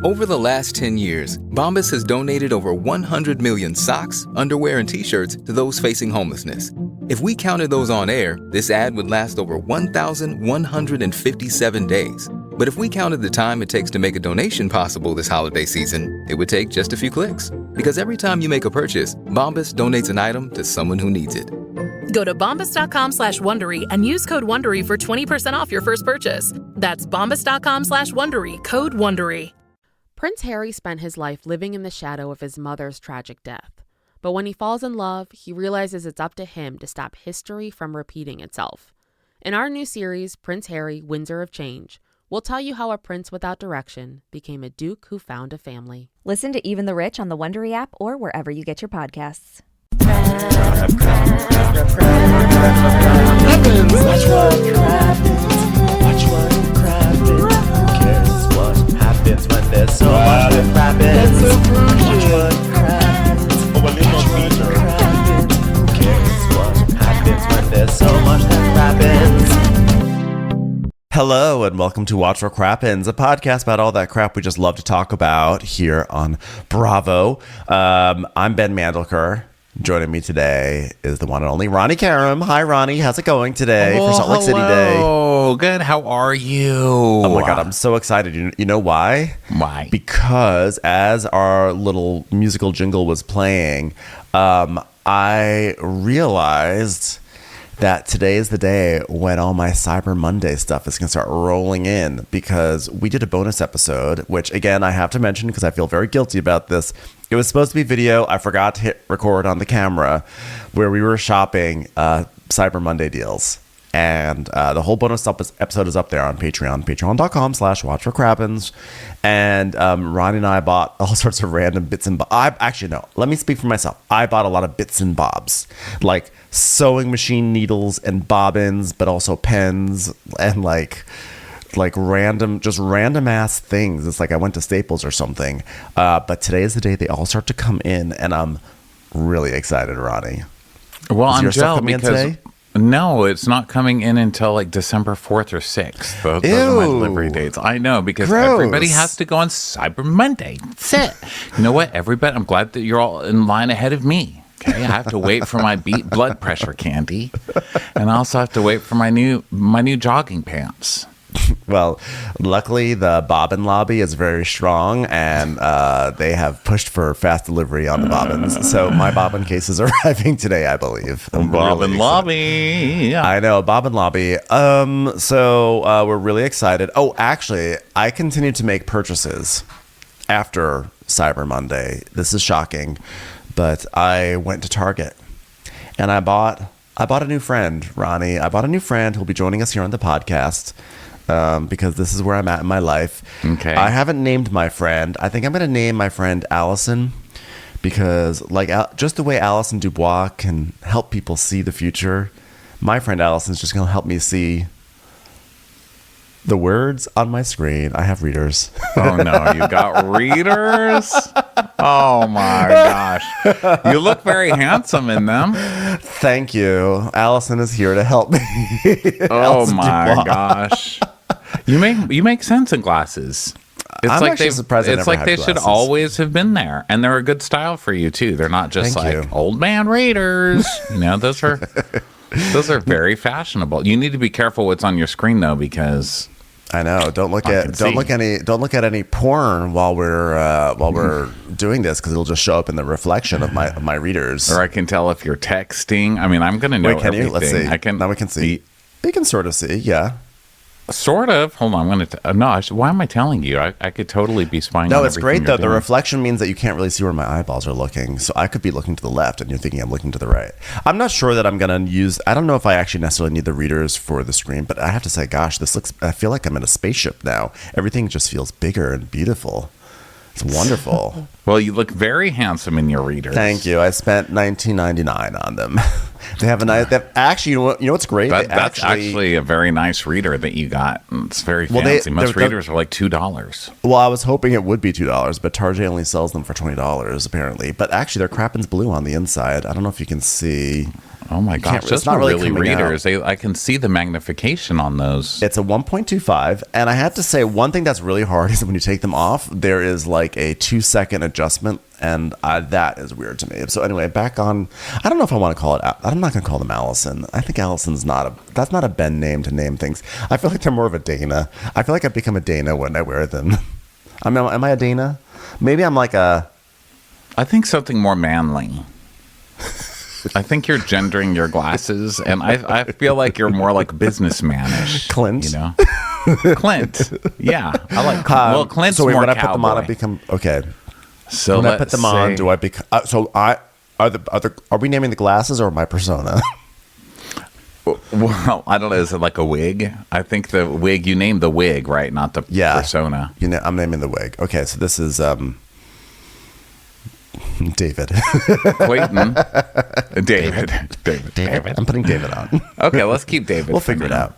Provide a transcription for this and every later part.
Over the last 10 years, Bombas has donated over 100 million socks, underwear, and T-shirts to those facing homelessness. If we counted those on air, this ad would last over 1,157 days. But if we counted the time it takes to make a donation possible this holiday season, it would take just a few clicks. Because every time you make a purchase, Bombas donates an item to someone who needs it. Go to bombas.com/Wondery and use code WONDERY for 20% off your first purchase. That's bombas.com/Wondery, code WONDERY. Prince Harry spent his life living in the shadow of his mother's tragic death. But when he falls in love, he realizes it's up to him to stop history from repeating itself. In our new series, Prince Harry, Windsor of Change, we'll tell you how a prince without direction became a duke who found a family. Listen to Even the Rich on the Wondery app or wherever you get your podcasts. Happens when there's so much rabbits. Watch what happens. Who cares what happens when there's so much that happens? Hello and welcome to Watch What Crappens, a podcast about all that crap we just love to talk about here on Bravo. I'm Ben Mandelker. Joining me today is the one and only Ronnie Karam. Hi, Ronnie. How's it going today for Salt Lake City Day? Oh, good. How are you? Oh, my God. I'm so excited. You know why? Why? Because as our little musical jingle was playing, I realized that today is the day when all my Cyber Monday stuff is going to start rolling in, because we did a bonus episode, which, again, I have to mention because I feel very guilty about this. It was supposed to be video. I forgot to hit record on the camera, where we were shopping Cyber Monday deals. And the whole bonus episode is up there on Patreon, patreon.com/watchforcrappens. And Ronnie and I bought all sorts of random bits and bobs. Actually, no, let me speak for myself. I bought a lot of bits and bobs, like sewing machine needles and bobbins, but also pens and like random ass things. It's like I went to Staples or something. But today is the day they all start to come in, and I'm really excited, Ronnie. Well, I'm jealous because no, it's not coming in until like December 4th or 6th. Those are my delivery dates. I know, because everybody has to go on Cyber Monday. That's it. You know what? Everybody, I'm glad that you're all in line ahead of me. Okay, I have to wait for my blood pressure candy, and I also have to wait for my new jogging pants. Well, luckily the bobbin lobby is very strong, and they have pushed for fast delivery on the bobbins. So my bobbin case is arriving today, I believe. Bobbin lobby. Yeah. I know, bobbin lobby. So we're really excited. Oh, actually, I continue to make purchases after Cyber Monday. This is shocking, but I went to Target and I bought a new friend, Ronnie. I bought a new friend who'll be joining us here on the podcast. Because this is where I'm at in my life. Okay. I haven't named my friend. I think I'm going to name my friend Allison, because just the way Allison Dubois can help people see the future, my friend Allison's just going to help me see the words on my screen. I have readers. Oh, no. You got readers? Oh, my gosh. You look very handsome in them. Thank you. Allison is here to help me. Oh, my gosh. You make sense in glasses. It's I'm like actually surprised I it's never like had they glasses. should always have been there, and they're a good style for you too. They're not just Thank like you. old man raiders. You know, those are very fashionable. You need to be careful what's on your screen though, because I know. Don't look at any porn while we're doing this, because it'll just show up in the reflection of my readers. Or I can tell if you're texting. I mean, I'm going to know. Wait, can everything. you? Let's see. Now we can see. You can sort of see. Yeah. Sort of. Hold on. I'm going to. Why am I telling you? I could totally be spying. No, on it's everything great though. you're The doing. reflection means that you can't really see where my eyeballs are looking. So I could be looking to the left, and you're thinking I'm looking to the right. I'm not sure that I'm going to use. I don't know if I actually necessarily need the readers for the screen, but I have to say, gosh, this looks. I feel like I'm in a spaceship now. Everything just feels bigger and beautiful. It's wonderful. Well, you look very handsome in your readers. Thank you. I spent $19.99 on them. They have a nice. Actually, you know what's great? That's actually a very nice reader that you got. It's very fancy. Most readers are like $2. Well, I was hoping it would be $2, but Target only sells them for $20 apparently. But actually, they're Crappens blue on the inside. I don't know if you can see. Oh my gosh, those are really readers. I can see the magnification on those. It's a 1.25, and I have to say one thing that's really hard is when you take them off, there is like a 2-second adjustment, and that is weird to me. So anyway, back on. I don't know if I want to call it. I'm not going to call them Allison. I think Allison's that's not a Ben name to name things. I feel like they're more of a Dana. I feel like I've become a Dana when I wear them. Am I a Dana? Maybe I'm like a. I think something more manly. I think you're gendering your glasses, and I feel like you're more like businessmanish. Clint, you know, Clint. Yeah, I like. Well, Clint's so more when I cowboy. put them on, I become okay. So when I put them on, do I become? Are we naming the glasses or my persona? Well, I don't know. Is it like a wig? I think the wig. You named the wig, right? Not the persona. You know, I'm naming the wig. Okay, so this is David. Clayton. David. I'm putting David on. Okay, let's keep David. We'll figure it out.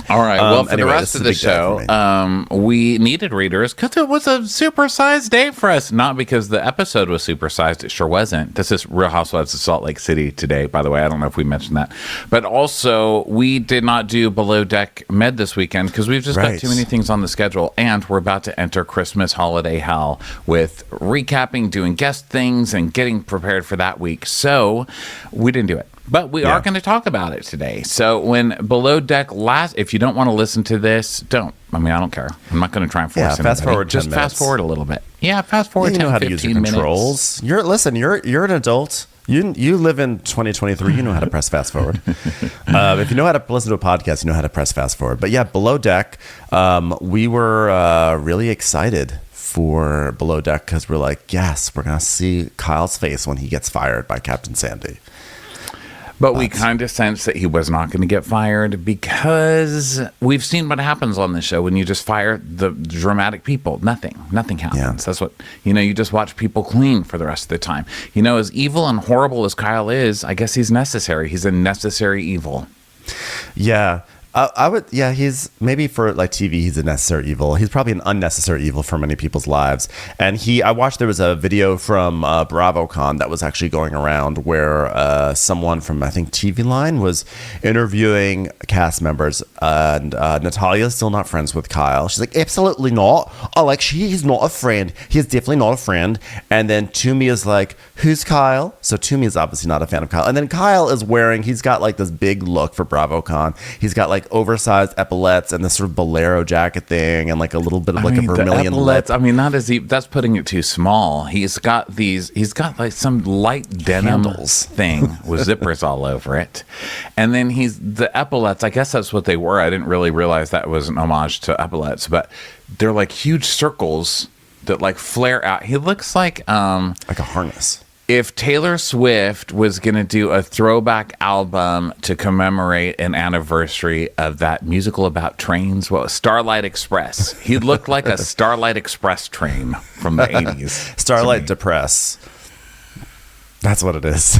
All right. Well, for anyway, the rest of the show, we needed readers because it was a supersized day for us. Not because the episode was supersized. It sure wasn't. This is Real Housewives of Salt Lake City today, by the way. I don't know if we mentioned that. But also, we did not do Below Deck Med this weekend because we've just got too many things on the schedule. And we're about to enter Christmas holiday hell with recapping, doing guest things, and getting prepared for that week. So we didn't do it. But we are going to talk about it today. So when Below Deck if you don't want to listen to this, don't. I mean, I don't care. I'm not going to try and force it. Fast forward. Just fast forward a little bit. Yeah, fast forward. You know how to use your controls. You're an adult. You live in 2023. You know how to press fast forward. If you know how to listen to a podcast, you know how to press fast forward. But yeah, Below Deck. We were really excited for Below Deck because we're like, yes, we're going to see Kyle's face when he gets fired by Captain Sandy. But we kind of sensed that he was not going to get fired because we've seen what happens on this show when you just fire the dramatic people. Nothing happens. Yeah. That's what, you just watch people clean for the rest of the time. As evil and horrible as Kyle is, I guess he's necessary. He's a necessary evil. Yeah. He's maybe for like TV, he's a necessary evil. He's probably an unnecessary evil for many people's lives. And I watched, there was a video from BravoCon that was actually going around where someone from, I think, TV Line was interviewing cast members. And Natalia's still not friends with Kyle. She's like, absolutely not. He's not a friend. He's definitely not a friend. And then Toomey is like, who's Kyle? So Toomey is obviously not a fan of Kyle. And then Kyle is he's got like this big look for BravoCon. He's got like oversized epaulettes and this sort of bolero jacket thing and like a little bit of like a vermilion lip. I mean, that's putting it too small. He's got like some light denim thing with zippers all over it. And then the epaulettes, I guess that's what they were. I didn't really realize that was an homage to epaulettes, but they're like huge circles that like flare out. He looks like a harness. If Taylor Swift was going to do a throwback album to commemorate an anniversary of that musical about trains, Starlight Express, he looked like a Starlight Express train from the 80s. Starlight Depress. That's what it is.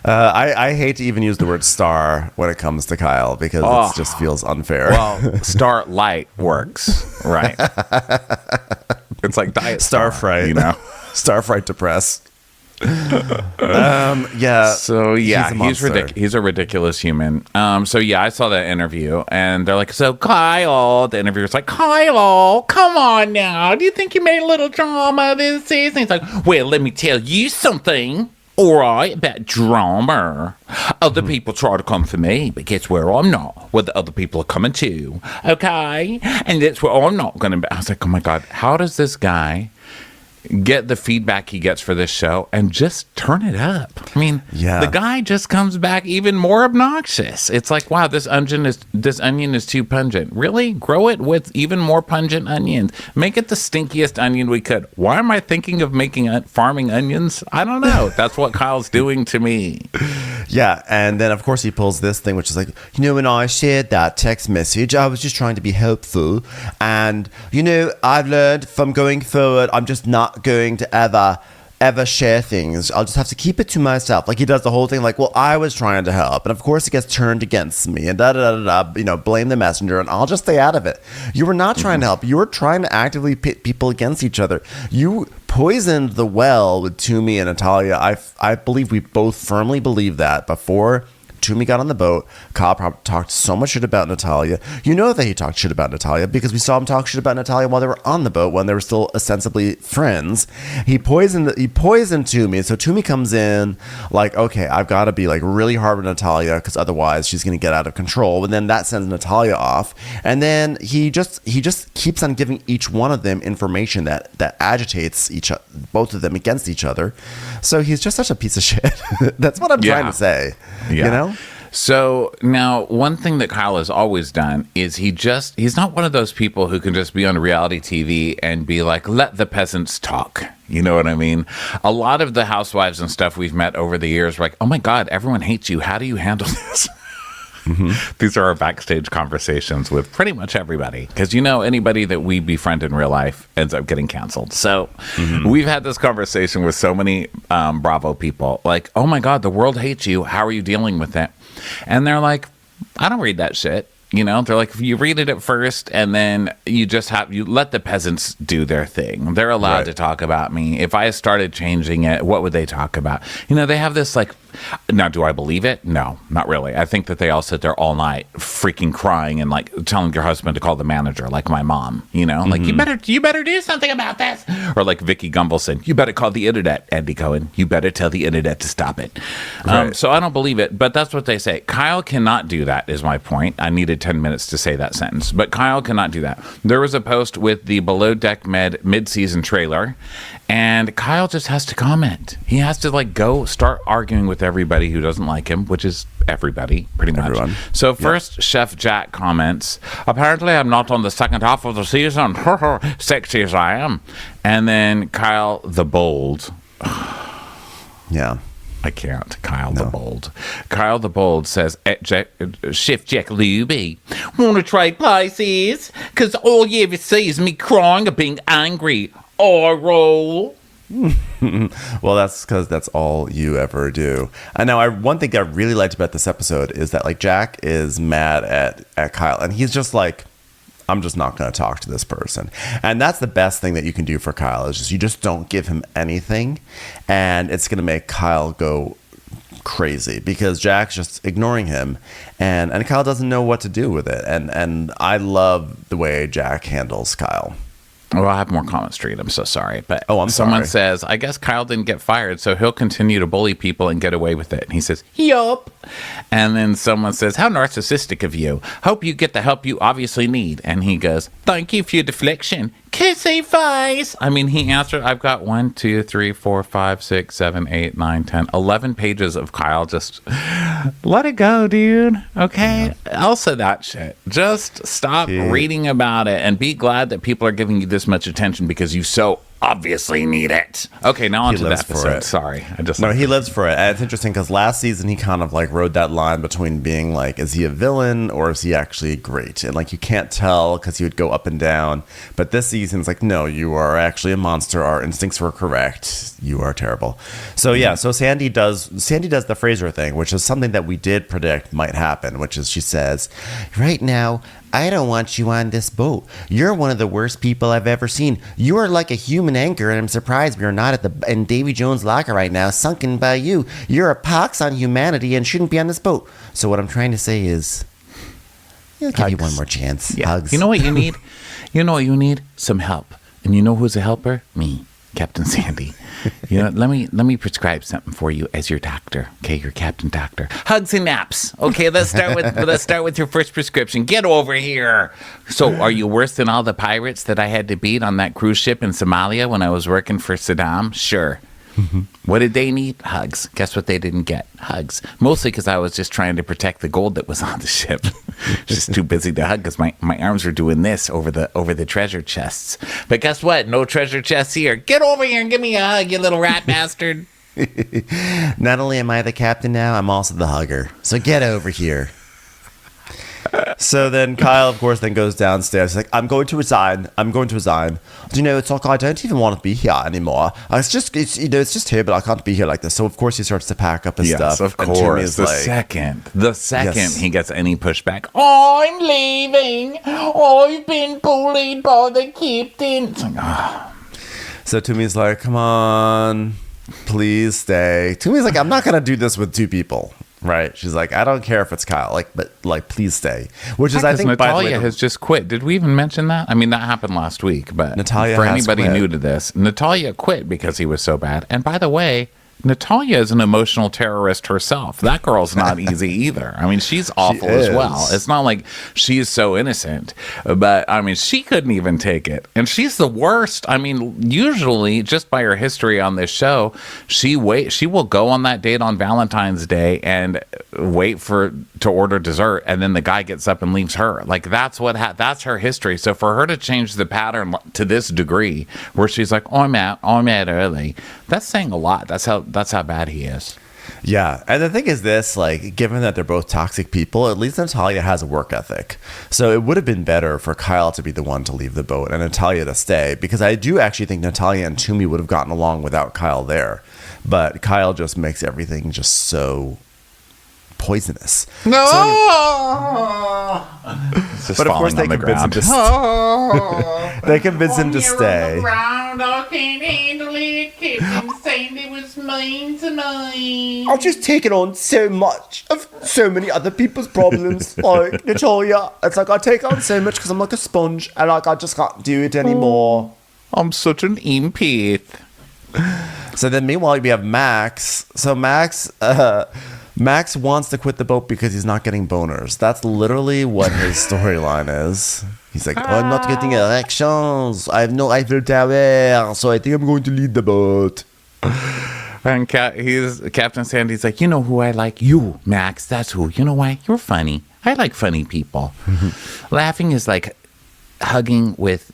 I hate to even use the word star when it comes to Kyle because it just feels unfair. Well, Starlight works, right? It's like Diet Star, Fright, Star Fright Depress. Yeah. So yeah, he's a ridiculous human. So yeah, I saw that interview, and they're like, "So Kyle," the interviewer's like, "Kyle, come on now. Do you think you made a little drama this season?" He's like, "Well, let me tell you something. All right, about drama. Other people try to come for me, but guess where I'm not? Where the other people are coming to. Okay, and that's where I'm not going to be." I was like, "Oh my God, how does this guy get the feedback he gets for this show and just turn it up?" I mean, the guy just comes back even more obnoxious. It's like, wow, this onion is too pungent. Really? Grow it with even more pungent onions. Make it the stinkiest onion we could. Why am I thinking of farming onions? I don't know. That's what Kyle's doing to me. Yeah, and then of course he pulls this thing, which is like, when I shared that text message, I was just trying to be helpful, and I've learned from going forward, I'm just not going to ever share things. I'll just have to keep it to myself. Like he does the whole thing like, well, I was trying to help, and of course it gets turned against me and blame the messenger, and I'll just stay out of it. You were not trying to help. You were trying to actively pit people against each other. You poisoned the well with Toomey and Natalia. I believe we both firmly believe that before Toomey got on the boat, Kyle talked so much shit about Natalia. You know that he talked shit about Natalia because we saw him talk shit about Natalia while they were on the boat, when they were still ostensibly friends. He poisoned Toomey. So Toomey comes in like, okay, I've got to be like really hard with Natalia because otherwise she's going to get out of control. And then that sends Natalia off. And then he just keeps on giving each one of them information that agitates both of them against each other. So he's just such a piece of shit. That's what I'm trying to say. You know? So now, one thing that Kyle has always done is he's not one of those people who can just be on reality TV and be like, let the peasants talk. You know what I mean? A lot of the housewives and stuff we've met over the years were like, oh my God, everyone hates you. How do you handle this? These are our backstage conversations with pretty much everybody. Because, anybody that we befriend in real life ends up getting canceled. So we've had this conversation with so many Bravo people. Like, oh my God, the world hates you. How are you dealing with it? And they're like, I don't read that shit. They're like, you read it at first and then you let the peasants do their thing. They're allowed to talk about me. If I started changing it, what would they talk about? They have this like, now, do I believe it? No, not really. I think that they all sit there all night freaking crying and like telling your husband to call the manager, like my mom, like you better do something about this. Or like Vicky Gumbelson, you better call the internet, Andy Cohen. You better tell the internet to stop it. So I don't believe it, but that's what they say. Kyle cannot do that is my point. I needed 10 minutes to say that sentence, but Kyle cannot do that. There was a post with the Below Deck mid-season trailer, and Kyle just has to comment. He has to like go start arguing with everybody who doesn't like him, which is everybody, pretty much. Everyone. So first, Chef Jack comments, apparently I'm not on the second half of the season. Sexy as I am. And then Kyle the Bold. Yeah. I can't. Kyle the Bold. Kyle the Bold says, Chef Jack Luby, want to trade places? Because all you ever see is me crying or being angry. I roll. Well, that's because that's all you ever do. And now, one thing I really liked about this episode is that like Jack is mad at Kyle, and he's just like, I'm just not going to talk to this person. And that's the best thing that you can do for Kyle, is you just don't give him anything, and it's going to make Kyle go crazy because Jack's just ignoring him, and Kyle doesn't know what to do with it. And I love the way Jack handles Kyle. Well, I have more comments to read. I'm so sorry. But someone says, I guess Kyle didn't get fired, so he'll continue to bully people and get away with it. And he says, yup. And then someone says, how narcissistic of you. Hope you get the help you obviously need. And he goes, thank you for your deflection. Kissy face. I mean, he answered, I've got 1, 2, 3, 4, 5, 6, 7, 8, 9, 10, 11 pages of Kyle just let it go, dude. Okay. Also that shit. Just stop reading about it and be glad that people are giving you this much attention because you so obviously need it. Okay, now on to the episode. Sorry. He lives for it. And it's interesting because last season he kind of like rode that line between being like, is he a villain or is he actually great? And like you can't tell because he would go up and down. But this season it's like, no, you are actually a monster. Our instincts were correct. You are terrible. So yeah, so Sandy does the Fraser thing, which is something that we did predict might happen, which is she says, right now, I don't want you on this boat. You're one of the worst people I've ever seen. You are like a human anchor, and I'm surprised we are not in Davy Jones' locker right now, sunken by you. You're a pox on humanity and shouldn't be on this boat. So what I'm trying to say is, I'll give you one more chance. Yeah. Hugs. You know what you need? Some help. And you know who's a helper? Me, Captain Sandy. Let me prescribe something for you as your doctor. Okay, your Captain Doctor. Hugs and naps. Okay, let's start with your first prescription. Get over here. So, are you worse than all the pirates that I had to beat on that cruise ship in Somalia when I was working for Saddam? Sure. What did they need? Hugs. Guess what they didn't get? Hugs. Mostly because I was just trying to protect the gold that was on the ship. Just too busy to hug because my arms were doing this over the treasure chests. But guess what? No treasure chests here. Get over here and give me a hug, you little rat bastard. Not only am I the captain now, I'm also the hugger. So get over here. So then Kyle, of course, then goes downstairs. He's like, I'm going to resign. Do you know, it's like, I don't even want to be here anymore. It's just here, but I can't be here like this. So, of course, he starts to pack up his stuff. Yes, of course. The second he gets any pushback, I'm leaving. I've been bullied by the captain. It's like, So Toomey's like, come on, please stay. Toomey's like, I'm not going to do this with two people. Right. She's like, I don't care if it's Kyle. Like, please stay. Which is, I think, Natalia has just quit. Did we even mention that? I mean, that happened last week. But Natalia for has anybody quit. new to this, Natalia quit because he was so bad. And by the way, Natalia is an emotional terrorist herself. That girl's not easy either. I mean, she's awful as well. It's not like she's so innocent, but I mean, she couldn't even take it. And she's the worst. I mean, usually, just by her history on this show, she will go on that date on Valentine's Day and wait to order dessert, and then the guy gets up and leaves her. Like, that's that's her history. So for her to change the pattern to this degree, where she's like, "Oh, I'm out early," that's saying a lot. That's how bad he is. Yeah. And the thing is this, like, given that they're both toxic people, at least Natalia has a work ethic. So it would have been better for Kyle to be the one to leave the boat and Natalia to stay, because I do actually think Natalia and Toomey would have gotten along without Kyle there. But Kyle just makes everything just so poisonous. No. But of course they convince him to stay. They convince him to stay. I've just taken on so much of so many other people's problems. Like, Natalia, it's like I take on so much because I'm like a sponge, and like I just can't do it anymore. I'm such an empath. So then meanwhile we have Max. So Max wants to quit the boat because he's not getting boners. That's literally what his storyline is. He's like, I'm not getting erections. I have no Eiffel Tower, so I think I'm going to leave the boat. And Captain Sandy's like, you know who I like? You, Max. That's who. You know why? You're funny. I like funny people. Laughing is like hugging with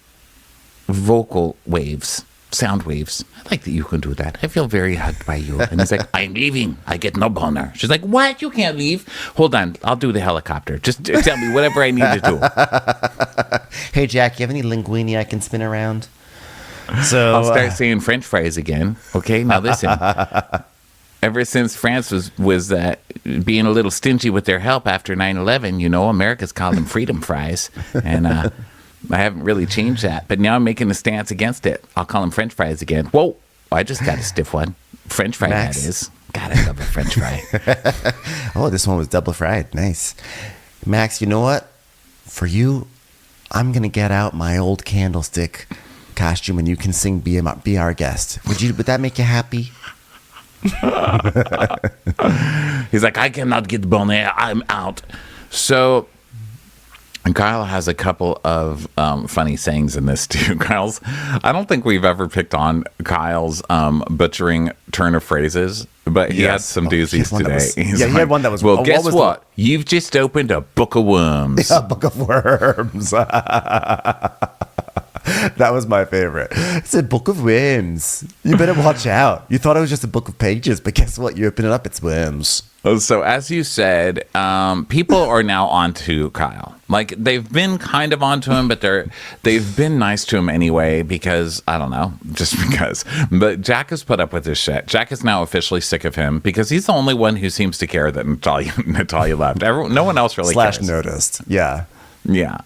vocal waves. Sound waves. I like that you can do that. I feel very hugged by you. And he's like, I'm leaving. I get no boner. She's like, what? You can't leave. Hold on. I'll do the helicopter. Just tell me whatever I need to do. Hey, Jack, you have any linguine I can spin around? So I'll start saying French fries again. Okay, now listen. Ever since France was being a little stingy with their help after 9/11, you know, America's called them freedom fries. And I haven't really changed that, but now I'm making a stance against it. I'll call them French fries again. Whoa, I just got a stiff one. French fry, Max. That is. God, I love a French fry. Oh, this one was double fried. Nice. Max, you know what? For you, I'm going to get out my old candlestick costume and you can sing Be Our Guest. Would that make you happy? He's like, I cannot get boner. I'm out. So... And Kyle has a couple of funny sayings in this too. I don't think we've ever picked on Kyle's butchering turn of phrases, but he had some doozies today. He had one that was. Well, guess what? You've just opened a book of worms. Yeah, book of worms. That was my favorite. It's a book of worms. You better watch out. You thought it was just a book of pages, but guess what? You open it up, it's worms. So as you said, people are now onto Kyle. Like, they've been kind of onto him, but they've been nice to him anyway because, I don't know, just because. But Jack has put up with this shit. Jack is now officially sick of him because he's the only one who seems to care that Natalia left. No one else really cares. Noticed. Yeah. Yeah.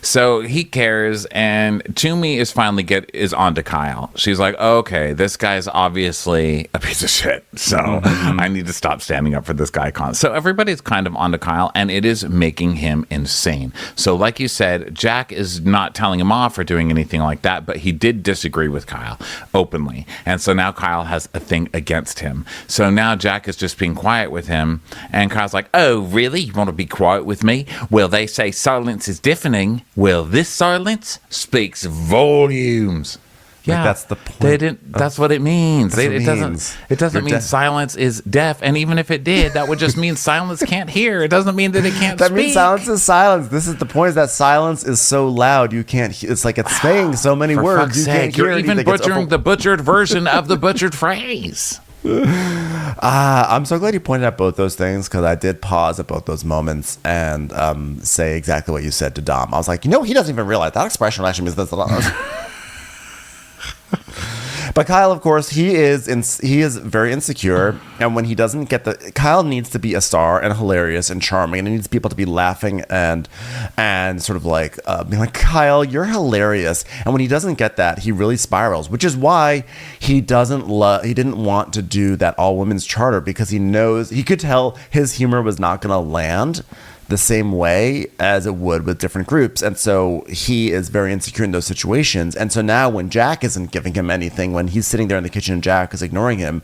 So he cares, and Toomey is finally is onto Kyle. She's like, okay, this guy's obviously a piece of shit, so I need to stop standing up for this guy. So everybody's kind of onto Kyle, and it is making him insane. So like you said, Jack is not telling him off or doing anything like that, but he did disagree with Kyle openly, and so now Kyle has a thing against him. So now Jack is just being quiet with him, and Kyle's like, oh, really? You want to be quiet with me? Well, they say silence is deafening. Well, this silence speaks volumes. Yeah, like that's the point. That's what it means. It doesn't mean silence is deaf. And even if it did, that would just mean silence can't hear. It doesn't mean that it can't speak. That means silence is silence. This is the point, is that silence is so loud you can't. It's like it's saying so many For words. Fuck's You sake, can't hear you're even anything. butchering the butchered version of the butchered phrase. I'm so glad you pointed out both those things, because I did pause at both those moments and say exactly what you said to Dom. I was like, he doesn't even realize that expression actually means this. But Kyle, of course, he is very insecure, and when he doesn't get Kyle needs to be a star and hilarious and charming, and he needs people to be laughing and sort of like being like, Kyle, you're hilarious. And when he doesn't get that, he really spirals, which is why he didn't want to do that all women's charter, because he could tell his humor was not going to land the same way as it would with different groups. And so he is very insecure in those situations. And so now when Jack isn't giving him anything, when he's sitting there in the kitchen and Jack is ignoring him,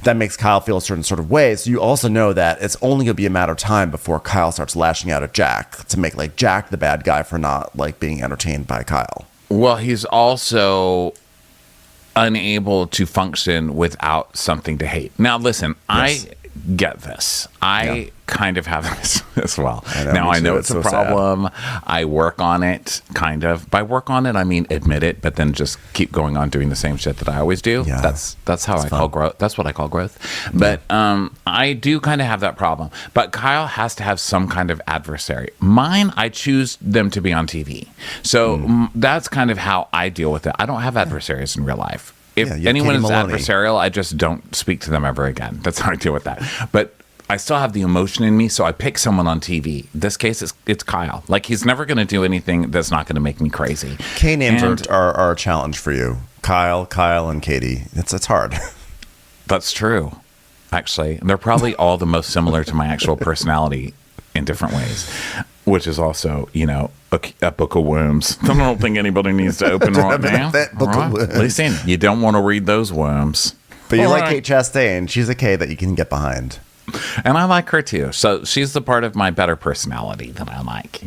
that makes Kyle feel a certain sort of way. So you also know that it's only going to be a matter of time before Kyle starts lashing out at Jack to make like Jack the bad guy for not like being entertained by Kyle. Well, he's also unable to function without something to hate. Now, listen, yes. I get this. I kind of have this as well. I know it's a problem. Sad. I work on it, kind of. By work on it, I mean admit it, but then just keep going on doing the same shit that I always do. Yeah. That's how I call growth. That's what I call growth. But I do kind of have that problem. But Kyle has to have some kind of adversary. Mine, I choose them to be on TV. So that's kind of how I deal with it. I don't have adversaries in real life. If anyone is adversarial, I just don't speak to them ever again. That's how I deal with that. But I still have the emotion in me, so I pick someone on TV. In this case, it's Kyle. Like, he's never going to do anything that's not going to make me crazy. K-names are a challenge for you. Kyle, and Katie. It's hard. That's true, actually. They're probably all the most similar to my actual personality in different ways, which is also, a book of worms. I don't think anybody needs to open right now. Listen, you don't want to read those worms. But you like Kate Chastain. She's a K that you can get behind. And I like her too. So she's the part of my better personality that I like,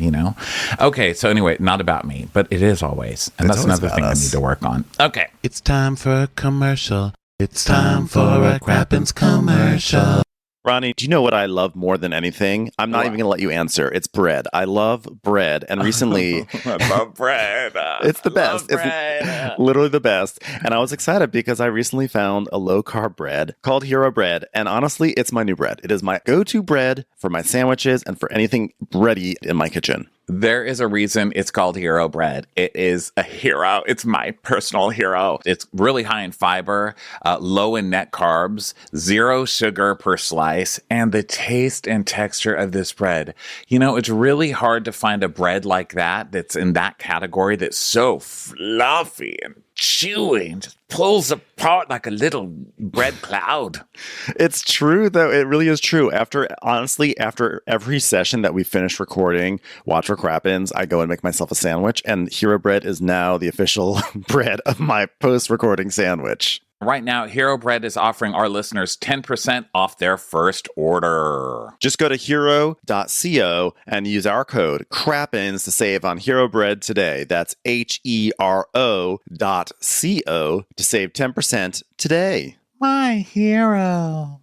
Okay, so anyway, not about me, but it is always. And that's another thing I need to work on. Okay. It's time for a commercial. It's time for a Crappens commercial. Ronnie, do you know what I love more than anything? I'm not even going to let you answer. It's bread. I love bread. And recently... I love bread. It's the best. It's literally the best. And I was excited because I recently found a low-carb bread called Hero Bread. And honestly, it's my new bread. It is my go-to bread for my sandwiches and for anything bready in my kitchen. There is a reason it's called Hero Bread. It is a hero. It's my personal hero. It's really high in fiber, low in net carbs, 0 sugar per slice, and the taste and texture of this bread. It's really hard to find a bread like that that's in that category that's so fluffy and chewy and just pulls apart like a little bread cloud. It's true, though. It really is true. After every session that we finish recording, Watch for Crappens, I go and make myself a sandwich, and Hero Bread is now the official bread of my post-recording sandwich. Right now, Hero Bread is offering our listeners 10% off their first order. Just go to hero.co and use our code CRAPPENS to save on Hero Bread today. That's HERO.co to save 10% today. My hero.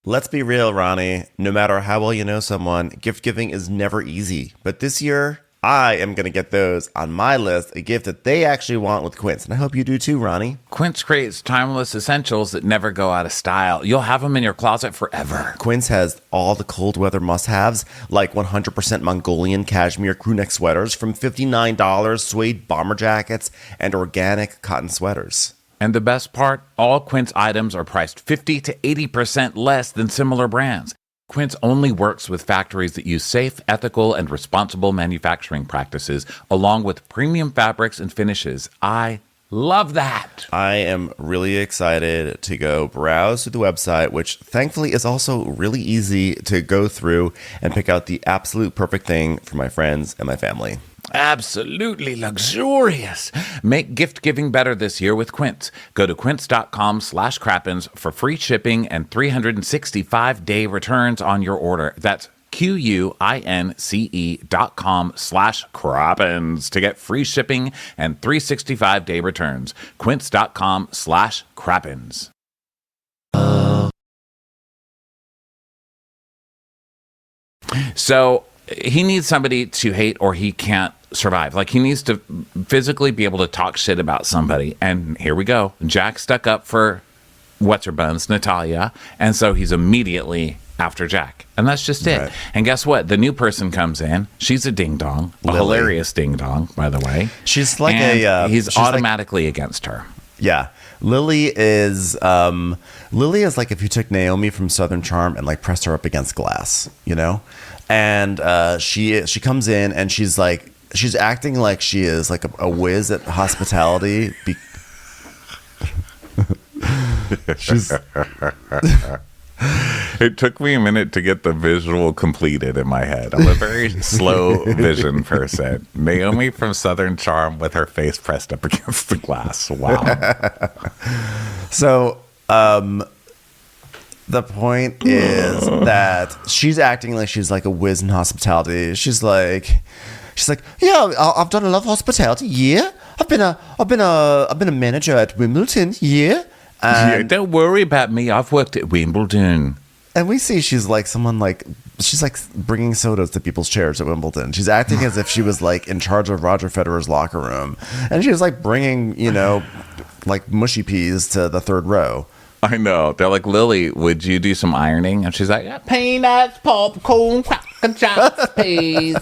Let's be real, Ronnie. No matter how well you know someone, gift giving is never easy. But this year, I am going to get those on my list, a gift that they actually want with Quince. And I hope you do too, Ronnie. Quince creates timeless essentials that never go out of style. You'll have them in your closet forever. Quince has all the cold weather must-haves, like 100% Mongolian cashmere crew neck sweaters from $59, suede bomber jackets, and organic cotton sweaters. And the best part, all Quince items are priced 50 to 80% less than similar brands. Quince only works with factories that use safe, ethical, and responsible manufacturing practices, along with premium fabrics and finishes. I love that. I am really excited to go browse through the website, which thankfully is also really easy to go through and pick out the absolute perfect thing for my friends and my family. Absolutely luxurious. Make gift giving better this year with Quince. Go to quince.com/crappens for free shipping and 365-day returns on your order. That's QUINCE.com/crappens to get free shipping and 365-day returns. Quince.com/crappens. So he needs somebody to hate or he can't survive. Like, he needs to physically be able to talk shit about somebody. And here we go. Jack stuck up for what's-her-buns, Natalia. And so he's immediately after Jack. And that's just it. Right. And guess what? The new person comes in. She's a ding-dong. A hilarious ding-dong, by the way. She's like he's automatically against her. Yeah. Lily is like if you took Naomi from Southern Charm and like pressed her up against glass, you know? And she comes in and she's acting like she is like a whiz at hospitality. She's It took me a minute to get the visual completed in my head. I'm a very slow vision person. Naomi from Southern Charm with her face pressed up against the glass. Wow. So, the point is that she's acting like she's like a whiz in hospitality. She's like, yeah, I've done a lot of hospitality. Yeah, I've been a manager at Wimbledon. Yeah. Yeah, don't worry about me. I've worked at Wimbledon. And we see she's like she's like bringing sodas to people's chairs at Wimbledon. She's acting as if she was like in charge of Roger Federer's locker room. And she was like bringing, like mushy peas to the third row. I know. They're like, Lily, would you do some ironing? And she's like, peanuts, popcorn, cracker jacks, please.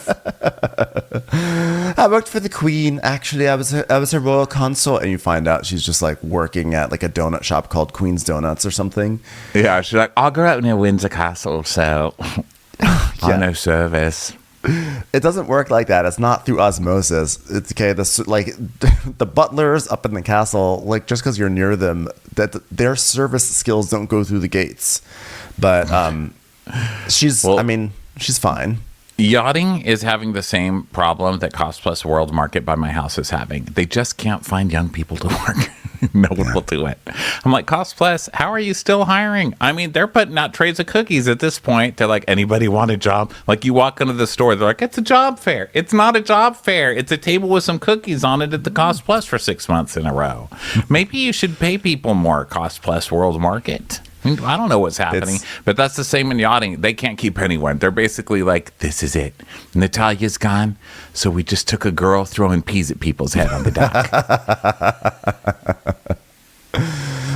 I worked for the Queen. Actually, I was a royal consort. And you find out she's just like working at like a donut shop called Queen's Donuts or something. Yeah, she's like, I grew up near Windsor Castle, so I know service. It doesn't work like that. It's not through osmosis. It's okay. The butlers up in the castle, like just because you're near them, that their service skills don't go through the gates. But she's fine. Yachting is having the same problem that Cost Plus World Market by my house is having. They just can't find young people to work. No one will do it. I'm like, Cost Plus, how are you still hiring? I mean, they're putting out trays of cookies at this point. They're like, anybody want a job? Like, you walk into the store, they're like, it's a job fair. It's not a job fair. It's a table with some cookies on it at the Cost Plus for 6 months in a row. Maybe you should pay people more, Cost Plus World Market. I don't know what's happening, but that's the same in yachting. They can't keep anyone. They're basically like, this is it. Natalia's gone, so we just took a girl throwing peas at people's head on the dock.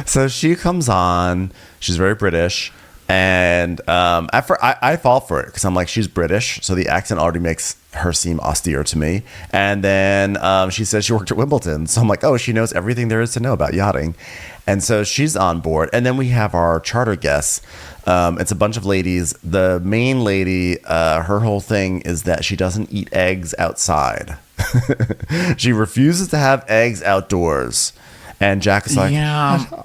So she comes on. She's very British. And I fall for it because I'm like, she's British. So the accent already makes her seem austere to me. And then she says she worked at Wimbledon. So I'm like, oh, she knows everything there is to know about yachting. And so she's on board. And then we have our charter guests. It's a bunch of ladies. The main lady, her whole thing is that she doesn't eat eggs outside. She refuses to have eggs outdoors. And Jack is like, yeah.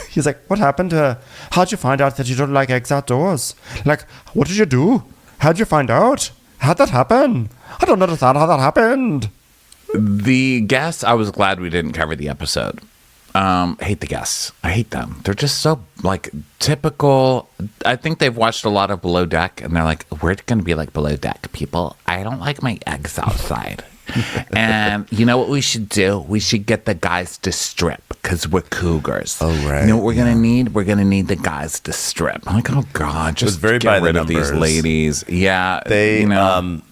He's like, what happened to her? How'd you find out that you don't like eggs outdoors? Like, what did you do? How'd you find out? How'd that happen? I don't understand how that happened. The guests, I was glad we didn't cover the episode. Hate the guests. I hate them. They're just so like typical. I think they've watched a lot of Below Deck and they're like, we're going to be like Below Deck people. I don't like my eggs outside. And you know what we should do? We should get the guys to strip because we're cougars. Oh, right. You know what we're going to need? We're going to need the guys to strip. I'm like, oh, God, just very get rid of these ladies. Yeah. And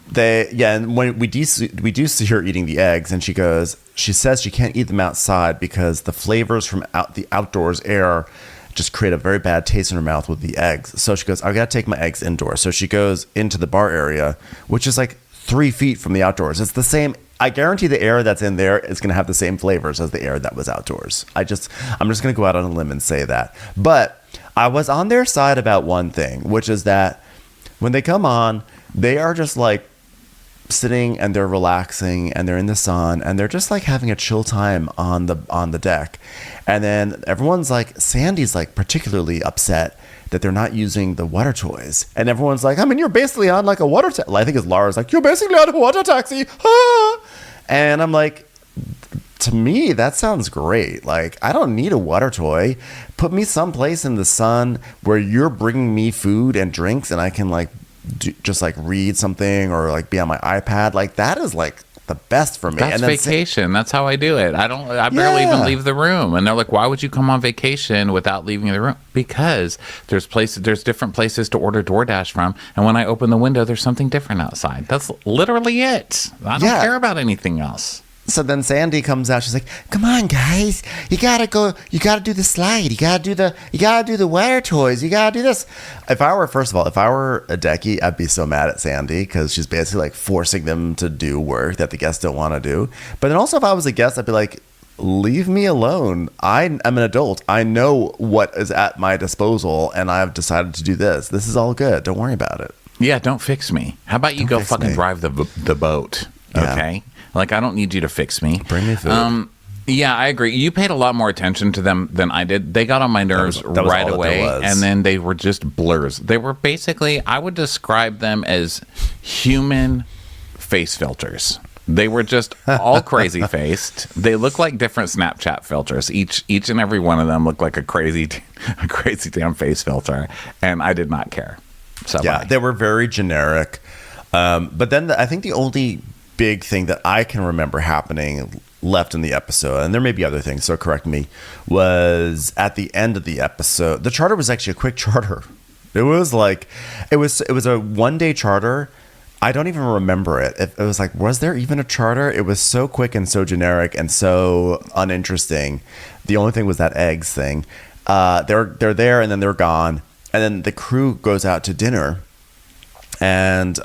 when we do see her eating the eggs, and she says she can't eat them outside because the flavors from the outdoors air just create a very bad taste in her mouth with the eggs. So she goes, I got to take my eggs indoors. So she goes into the bar area, which is like 3 feet from the outdoors. It's the same. I guarantee the air that's in there is going to have the same flavors as the air that was outdoors. I'm just going to go out on a limb and say that. But I was on their side about one thing, which is that when they come on, they are just like sitting and they're relaxing and they're in the sun and they're just like having a chill time on the deck. And then everyone's like, Sandy's like particularly upset that they're not using the water toys. And everyone's like, I mean, you're basically on like a water taxi. I think it's Laura's like, you're basically on a water taxi. Ah! And I'm like, to me, that sounds great. Like, I don't need a water toy. Put me someplace in the sun where you're bringing me food and drinks and I can like just like read something or like be on my iPad. Like that is like the best for me. That's and then vacation. That's how I do it. I barely even leave the room. And they're like, why would you come on vacation without leaving the room? Because there's different places to order DoorDash from. And when I open the window, there's something different outside. That's literally it. I don't care about anything else. So then Sandy comes out. She's like, come on, guys. You got to go. You got to do the slide. You got to do the water toys. You got to do this. If I were a decky, I'd be so mad at Sandy because she's basically like forcing them to do work that the guests don't want to do. But then also if I was a guest, I'd be like, leave me alone. I am an adult. I know what is at my disposal, and I've decided to do this. This is all good. Don't worry about it. Yeah, don't fix me. How about you go fucking drive the boat? Okay? Yeah. Like, I don't need you to fix me. Bring me food. Yeah, I agree. You paid a lot more attention to them than I did. They got on my nerves right away, and then they were just blurs. They were basically, I would describe them as human face filters. They were just all crazy faced. They look like different Snapchat filters. Each and every one of them looked like a crazy damn face filter, and I did not care. So yeah, they were very generic. But then I think the only big thing that I can remember happening left in the episode, and there may be other things, so correct me, was at the end of the episode. The charter was actually a quick charter. It was a one-day charter. I don't even remember it. It was like, was there even a charter? It was so quick and so generic and so uninteresting. The only thing was that eggs thing. They're there and then they're gone. And then the crew goes out to dinner. And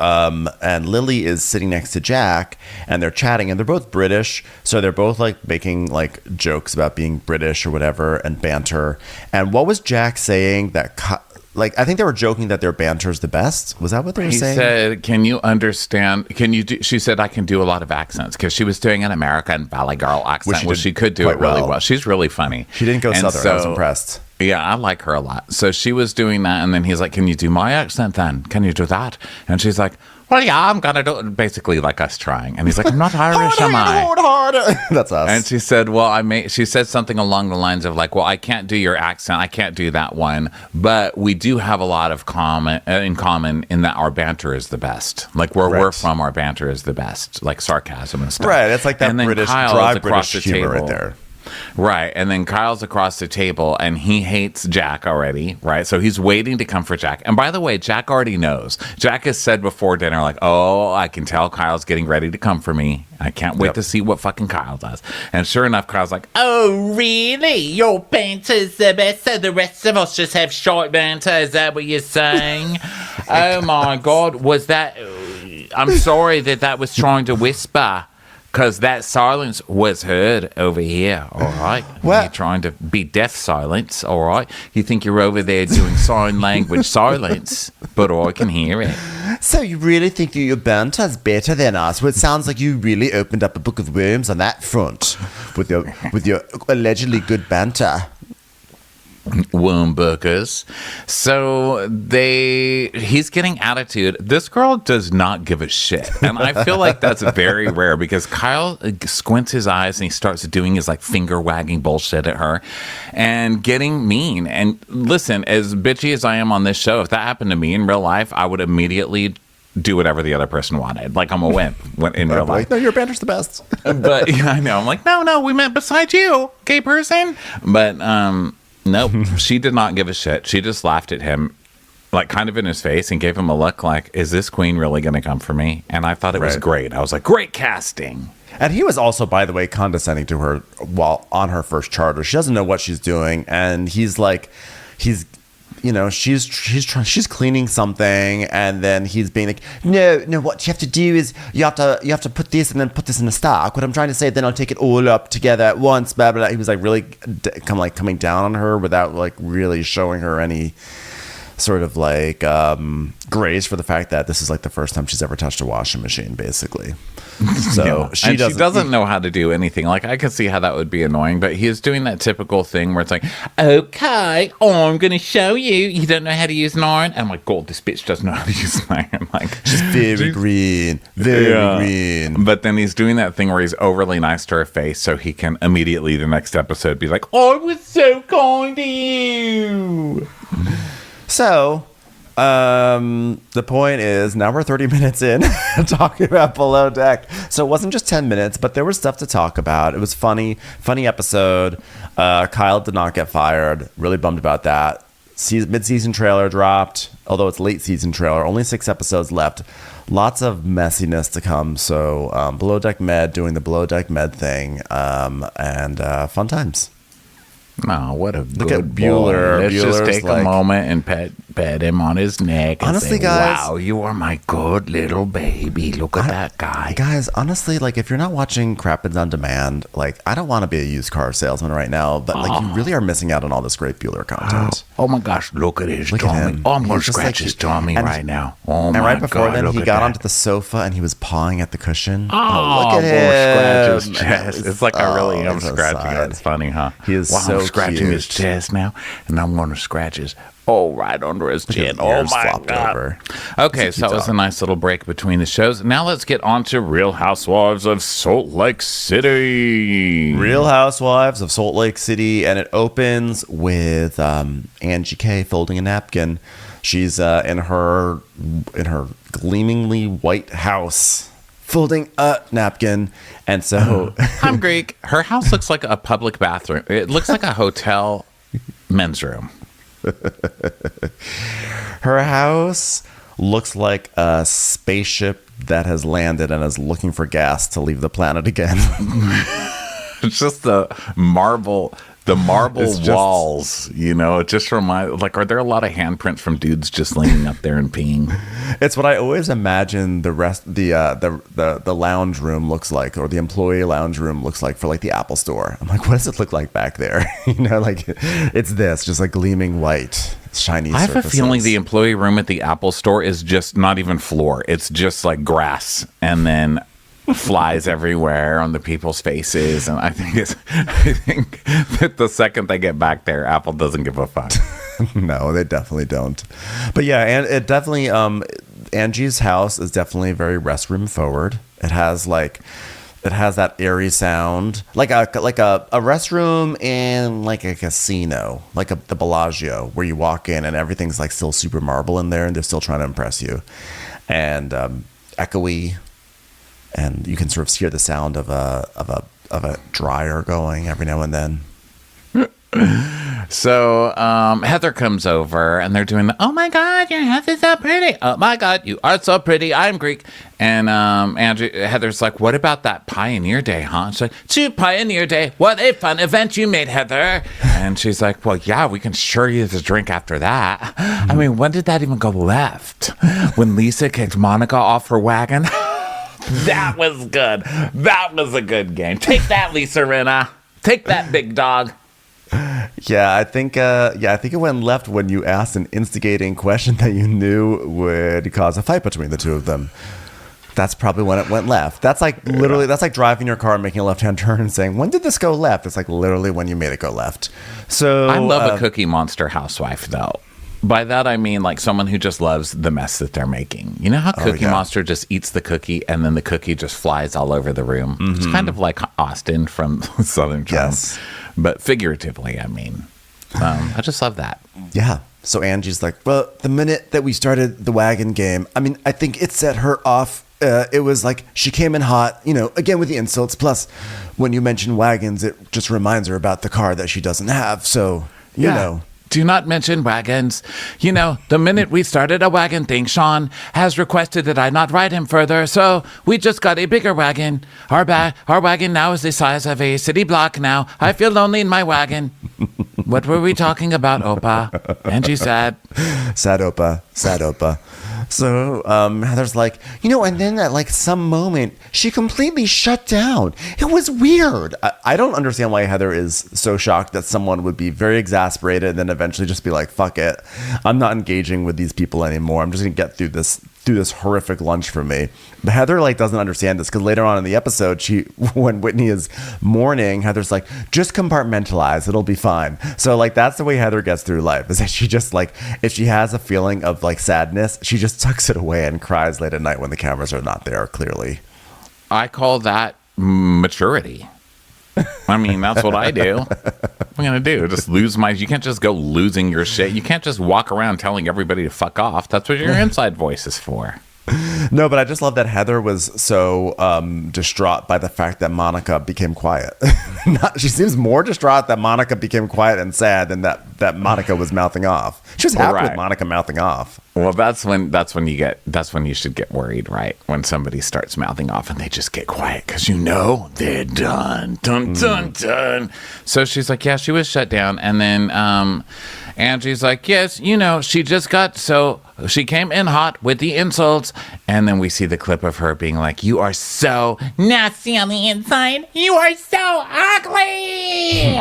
Lily is sitting next to Jack, and they're chatting, and they're both British, so they're both like making like jokes about being British or whatever, and banter. And what was Jack saying? I think they were joking that their banter is the best. Was that what they were saying? He said, "Can you understand? Can you do?" She said, "I can do a lot of accents," because she was doing an American Valley Girl accent, which she could do it really well. She's really funny. She didn't go Southern. I was impressed. Yeah, I like her a lot. So she was doing that, and then he's like, "Can you do my accent then? Can you do that?" And she's like, "Well, yeah, I'm gonna do it." Basically, like us trying. And he's like, "I'm not Irish, am I?" Harder. That's us. And she said, "Well, She said something along the lines of like, "Well, I can't do your accent. I can't do that one, but we do have a lot of in common in that our banter is the best. Like where we're from, our banter is the best. Like sarcasm and stuff." Right. It's like that British, dry British humor right there. Right. And then Kyle's across the table, and he hates Jack already, right? So he's waiting to come for Jack. And by the way, Jack already knows. Jack has said before dinner, like, "Oh, I can tell Kyle's getting ready to come for me. I can't wait to see what fucking Kyle does." And sure enough, Kyle's like, "Oh, really? Your banter's the best, so the rest of us just have short banter? Is that what you're saying?" Oh, my God. Was that... I'm sorry that was trying to whisper. Because that silence was heard over here, all right? Well, you're trying to be deaf silence, all right? You think you're over there doing sign language silence, but I can hear it. So you really think that your banter is better than us? Well, it sounds like you really opened up a book of worms on that front with your allegedly good banter. Womb bookers. So he's getting attitude. This girl does not give a shit. And I feel like that's very rare because Kyle squints his eyes and he starts doing his like finger wagging bullshit at her and getting mean. And listen, as bitchy as I am on this show, if that happened to me in real life, I would immediately do whatever the other person wanted. Like I'm a wimp in real life. No, your banter's the best. But yeah, I know. I'm like, no, we meant beside you, gay person. But nope, she did not give a shit. She just laughed at him, like kind of in his face, and gave him a look like, "Is this queen really going to come for me?" And I thought it was great. I was like, great casting. And he was also, by the way, condescending to her while on her first charter. She doesn't know what she's doing, and she's cleaning something, and then he's being like, no, what you have to do is you have to put this and then put this in the stock. What I'm trying to say, then I'll take it all up together at once, blah, blah, blah. He was like really coming down on her without like really showing her any sort of like grace for the fact that this is like the first time she's ever touched a washing machine, basically. So yeah. she doesn't know how to do anything. Like I could see how that would be annoying, but he is doing that typical thing where it's like, "Okay, I'm gonna show you. You don't know how to use an iron." And I'm like, "God, this bitch doesn't know how to use an iron." Like she's very green. But then he's doing that thing where he's overly nice to her face, so he can immediately the next episode be like, "I was so kind to you." So, the point is, now we're 30 minutes in talking about Below Deck. So it wasn't just 10 minutes, but there was stuff to talk about. It was funny episode. Kyle did not get fired. Really bummed about that. Mid-season trailer dropped, although it's late season trailer. Only 6 episodes left. Lots of messiness to come. So Below Deck Med doing the Below Deck Med thing, and fun times. No, what a Look good at Bueller. boy. Let's just Bueller's take a moment and pet him on his neck. And Honestly, say, guys- wow, you are my good little baby. Look at that guy. Guys, honestly, like if you're not watching Crappens on Demand, like I don't want to be a used car salesman right now, but like you really are missing out on all this great Bueller content. Oh my gosh, look at his Look at tummy. him. Oh, I'm going He's to just scratch like- his tummy and- right now. Oh And my right before God, then, look he at got that. onto the sofa and he was pawing at the cushion. Oh, look at scratch his him. chest. It's like I really am it's so scratching sad. it. It's funny, huh? He is wow, so I'm scratching cute. his chest now, and I'm going to scratch his right under his chin. His Oh ears my flopped God. over. Okay, It's a so that cute was a dog. nice little break between the shows. Now let's get on to Real Housewives of Salt Lake City. Real Housewives of Salt Lake City, and it opens with Angie K folding a napkin. She's in her gleamingly white house folding a napkin, and so I'm Greek. Her house looks like a public bathroom. It looks like a hotel men's room. her house looks like a spaceship that has landed and is looking for gas to leave the planet again. It's just the marble It's just- walls, you know. It just reminds, like, are there a lot of handprints from dudes just leaning up there and peeing? It's what I always imagine the lounge room looks like, or the employee lounge room looks like for like the Apple store. I'm like, what does it look like back there? You know, like it's this, just like gleaming white, shiny. I have a feeling surfaces. the employee room at the Apple store is just not even floor. It's just like grass, and then flies everywhere on the people's faces. And I think that the second they get back there, Apple doesn't give a fuck. No, they definitely don't. But yeah, and it definitely Angie's house is definitely very restroom forward. It has that airy sound, like a restroom in like a casino, like the Bellagio, where you walk in and everything's like still super marble in there, and they're still trying to impress you, and echoey, and you can sort of hear the sound of a dryer going every now and then. So Heather comes over, and they're doing the, oh my God, your house is so pretty. Oh my God, you are so pretty. I'm Greek. And Heather's like, what about that Pioneer Day, huh? She's like, to Pioneer Day. What a fun event you made, Heather. And she's like, well, yeah, we can sure use a drink after that. I mean, when did that even go left? When Lisa kicked Monica off her wagon? That was good. That was a good game. Take that, Lisa Rinna. Take that, big dog. Yeah, I think it went left when you asked an instigating question that you knew would cause a fight between the two of them. That's probably when it went left. That's like literally, that's like driving your car and making a left-hand turn and saying, when did this go left? It's like literally when you made it go left. So I love a Cookie Monster housewife, though. By that, I mean like someone who just loves the mess that they're making. You know how Cookie Monster just eats the cookie and then the cookie just flies all over the room? Mm-hmm. It's kind of like Austin from Southern Charm. Yes. But figuratively, I mean. I just love that. Yeah. So Angie's like, well, the minute that we started the wagon game, I mean, I think it set her off. It was like she came in hot, you know, again with the insults. Plus, when you mention wagons, it just reminds her about the car that she doesn't have. So, you know. Do not mention wagons. You know, the minute we started a wagon thing, Sean has requested that I not ride him further, so we just got a bigger wagon. Our wagon now is the size of a city block now. I feel lonely in my wagon. What were we talking about, Opa? Angie sad. Sad Opa. Sad Opa. So Heather's like, you know, and then at like some moment, she completely shut down. It was weird. I don't understand why Heather is so shocked that someone would be very exasperated and then eventually just be like, fuck it. I'm not engaging with these people anymore. I'm just going to get through this horrific lunch for me. But Heather like doesn't understand this because later on in the episode, when Whitney is mourning, Heather's like, just compartmentalize, it'll be fine. So like that's the way Heather gets through life, is that she just like, if she has a feeling of like sadness, she just tucks it away and cries late at night when the cameras are not there, clearly. I call that maturity. I mean, that's what I do. What am I going to do? Just lose you can't just go losing your shit. You can't just walk around telling everybody to fuck off. That's what your inside voice is for. No, but I just love that Heather was so distraught by the fact that Monica became quiet. She seems more distraught that Monica became quiet and sad than that Monica was mouthing off. She was happy with Monica mouthing off. Well, that's when you should get worried, right? When somebody starts mouthing off and they just get quiet because they're done. Dun dun dun. So she's like, yeah, she was shut down, and then Angie's like, yes, she came in hot with the insults, and then we see the clip of her being like, you are so nasty on the inside. You are so ugly.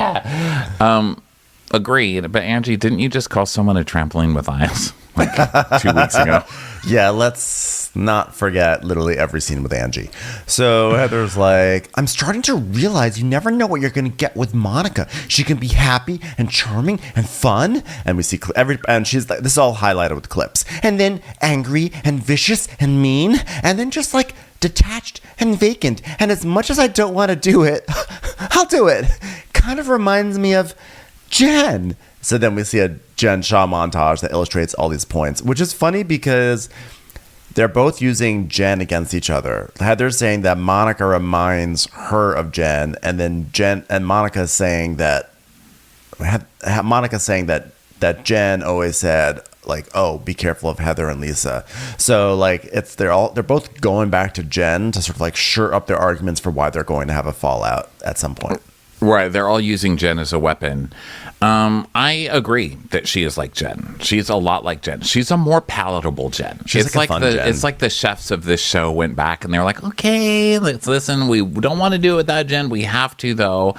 Agreed, but Angie, didn't you just call someone a trampoline with eyes? Like 2 weeks ago. Yeah, let's not forget literally every scene with Angie. So Heather's like, I'm starting to realize you never know what you're going to get with Monica. She can be happy and charming and fun. And we see and she's like, this is all highlighted with clips. And then angry and vicious and mean. And then just like detached and vacant. And as much as I don't want to do it, I'll do it. Kind of reminds me of Jen. So then we see a Jen Shaw montage that illustrates all these points, which is funny because they're both using Jen against each other. Heather's saying that Monica reminds her of Jen, and then Monica is saying that Jen always said, like, oh, be careful of Heather and Lisa. So like they're both going back to Jen to sort of like shore up their arguments for why they're going to have a fallout at some point. Right, they're all using Jen as a weapon. I agree that she is like Jen. She's a lot like Jen. She's a more palatable Jen. She's like a fun Jen. It's like the chefs of this show went back and they were like, okay, let's listen. We don't want to do it without Jen. We have to, though.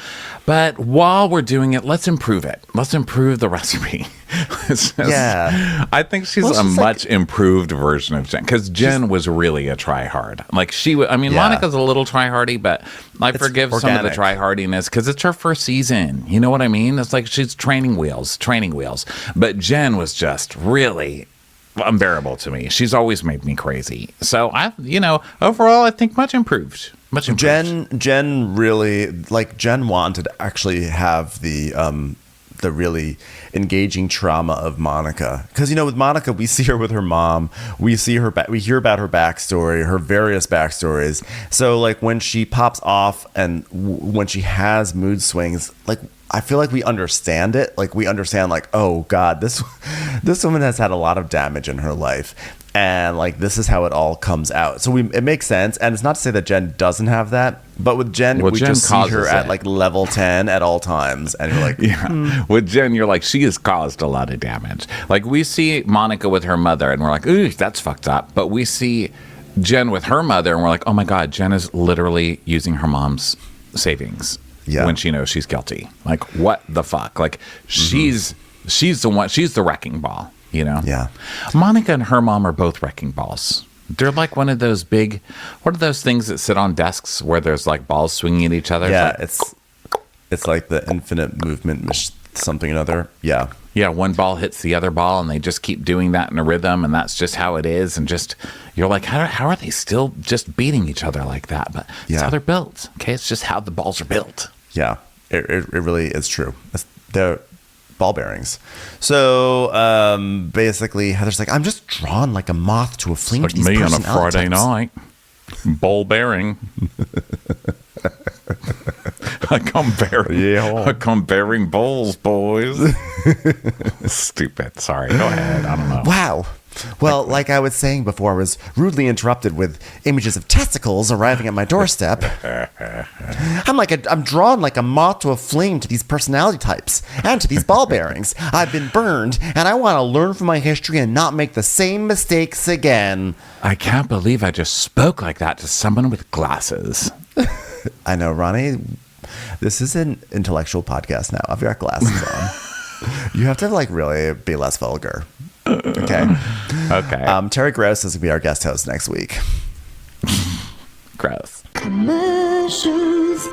But while we're doing it, let's improve it. Let's improve the recipe. Yeah. I think she's a much improved version of Jen, because Jen was really a try-hard. Like Monica's a little try-hardy, but I forgive some of the try-hardiness because it's her first season. You know what I mean? It's like she's training wheels. But Jen was just really unbearable to me. She's always made me crazy. So overall, I think much improved. Jen really, like, Jen wanted to actually have the really engaging trauma of Monica, because with Monica, we see her with her mom, we hear about her backstory, her various backstories. So like when she pops off and when she has mood swings, like I feel like we understand it. Like we understand, like, oh God, this woman has had a lot of damage in her life, and like this is how it all comes out. So it makes sense, and it's not to say that Jen doesn't have that, but with Jen, we just see her at like level 10 at all times, and you're like, With Jen, you're like, she has caused a lot of damage. Like we see Monica with her mother, and we're like, ooh, that's fucked up. But we see Jen with her mother, and we're like, oh my God, Jen is literally using her mom's savings. Yeah. When she knows she's guilty. Like, what the fuck? Like, she's the one, she's the wrecking ball, Yeah. Monica and her mom are both wrecking balls. They're like one of those big, what are those things that sit on desks where there's like balls swinging at each other? Yeah, it's like the infinite movement, something or other. Yeah. Yeah, one ball hits the other ball, and they just keep doing that in a rhythm, and that's just how it is. And just, you're like, how are they still just beating each other like that? But it's how they're built, okay? It's just how the balls are built. Yeah, it really is true. They're ball bearings. So basically, Heather's like, I'm just drawn like a moth to a flame. It's like me on a Friday night. Ball bearing. I come bearing balls, boys. Stupid. Sorry. Go ahead. I don't know. Wow. Well, like I was saying before, I was rudely interrupted with images of testicles arriving at my doorstep. I'm drawn like a moth to a flame to these personality types and to these ball bearings. I've been burned, and I want to learn from my history and not make the same mistakes again. I can't believe I just spoke like that to someone with glasses. I know, Ronnie. This is an intellectual podcast now. I've got glasses on. You have to like really be less vulgar. Okay. Terry Gross is going to be our guest host next week. Gross. Commercials.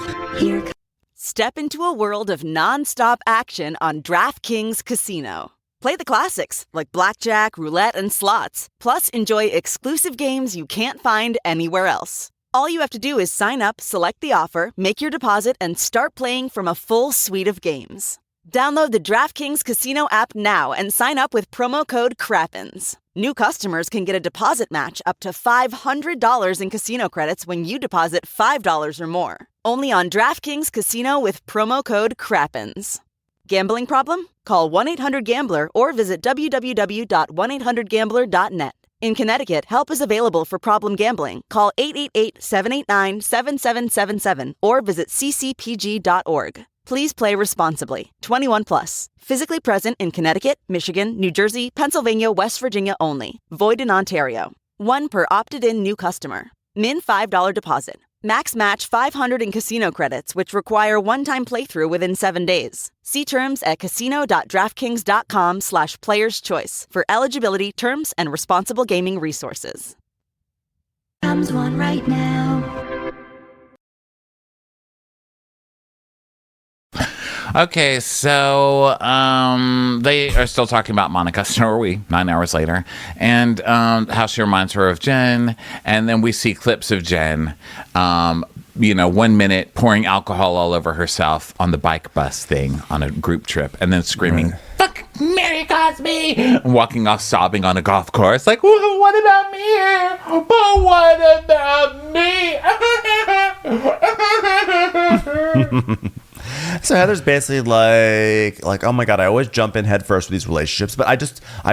Step into a world of nonstop action on DraftKings Casino. Play the classics like blackjack, roulette, and slots. Plus, enjoy exclusive games you can't find anywhere else. All you have to do is sign up, select the offer, make your deposit, and start playing from a full suite of games. Download the DraftKings Casino app now and sign up with promo code CRAPPINS. New customers can get a deposit match up to $500 in casino credits when you deposit $5 or more. Only on DraftKings Casino with promo code CRAPPENS. Gambling problem? Call 1-800-GAMBLER or visit www.1800gambler.net. In Connecticut, help is available for problem gambling. Call 888-789-7777 or visit ccpg.org. Please play responsibly. 21 plus. Physically present in Connecticut, Michigan, New Jersey, Pennsylvania, West Virginia only. Void in Ontario. One per opted-in new customer. Min $5 deposit. Max match $500 in casino credits, which require one-time playthrough within 7 days. See terms at casino.draftkings.com/playerschoice for eligibility, terms, and responsible gaming resources. Comes one right now. Okay, so they are still talking about Monica. So are we, 9 hours later. And how she reminds her of Jen. And then we see clips of Jen, 1 minute pouring alcohol all over herself on the bike bus thing on a group trip. And then screaming, "Fuck Mary Cosby!" And walking off sobbing on a golf course. Like, well, what about me? But what about me? So Heather's basically like, oh my God, I always jump in head first with these relationships, but I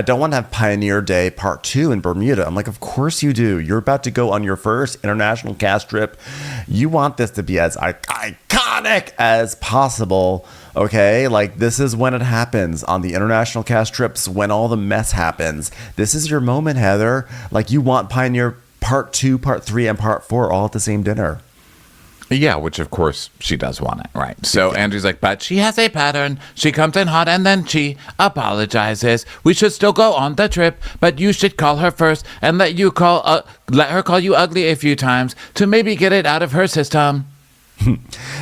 don't want to have Pioneer Day Part 2 in Bermuda. I'm like, of course you do. You're about to go on your first international cast trip. You want this to be as iconic as possible. Okay, like this is when it happens on the international cast trips, when all the mess happens. This is your moment, Heather. Like you want Pioneer Part 2, Part 3, and Part 4 all at the same dinner. Yeah, which of course she does want it, right? So Andrew's like, but she has a pattern. She comes in hot and then she apologizes. We should still go on the trip, but you should call her first and let her call you ugly a few times to maybe get it out of her system.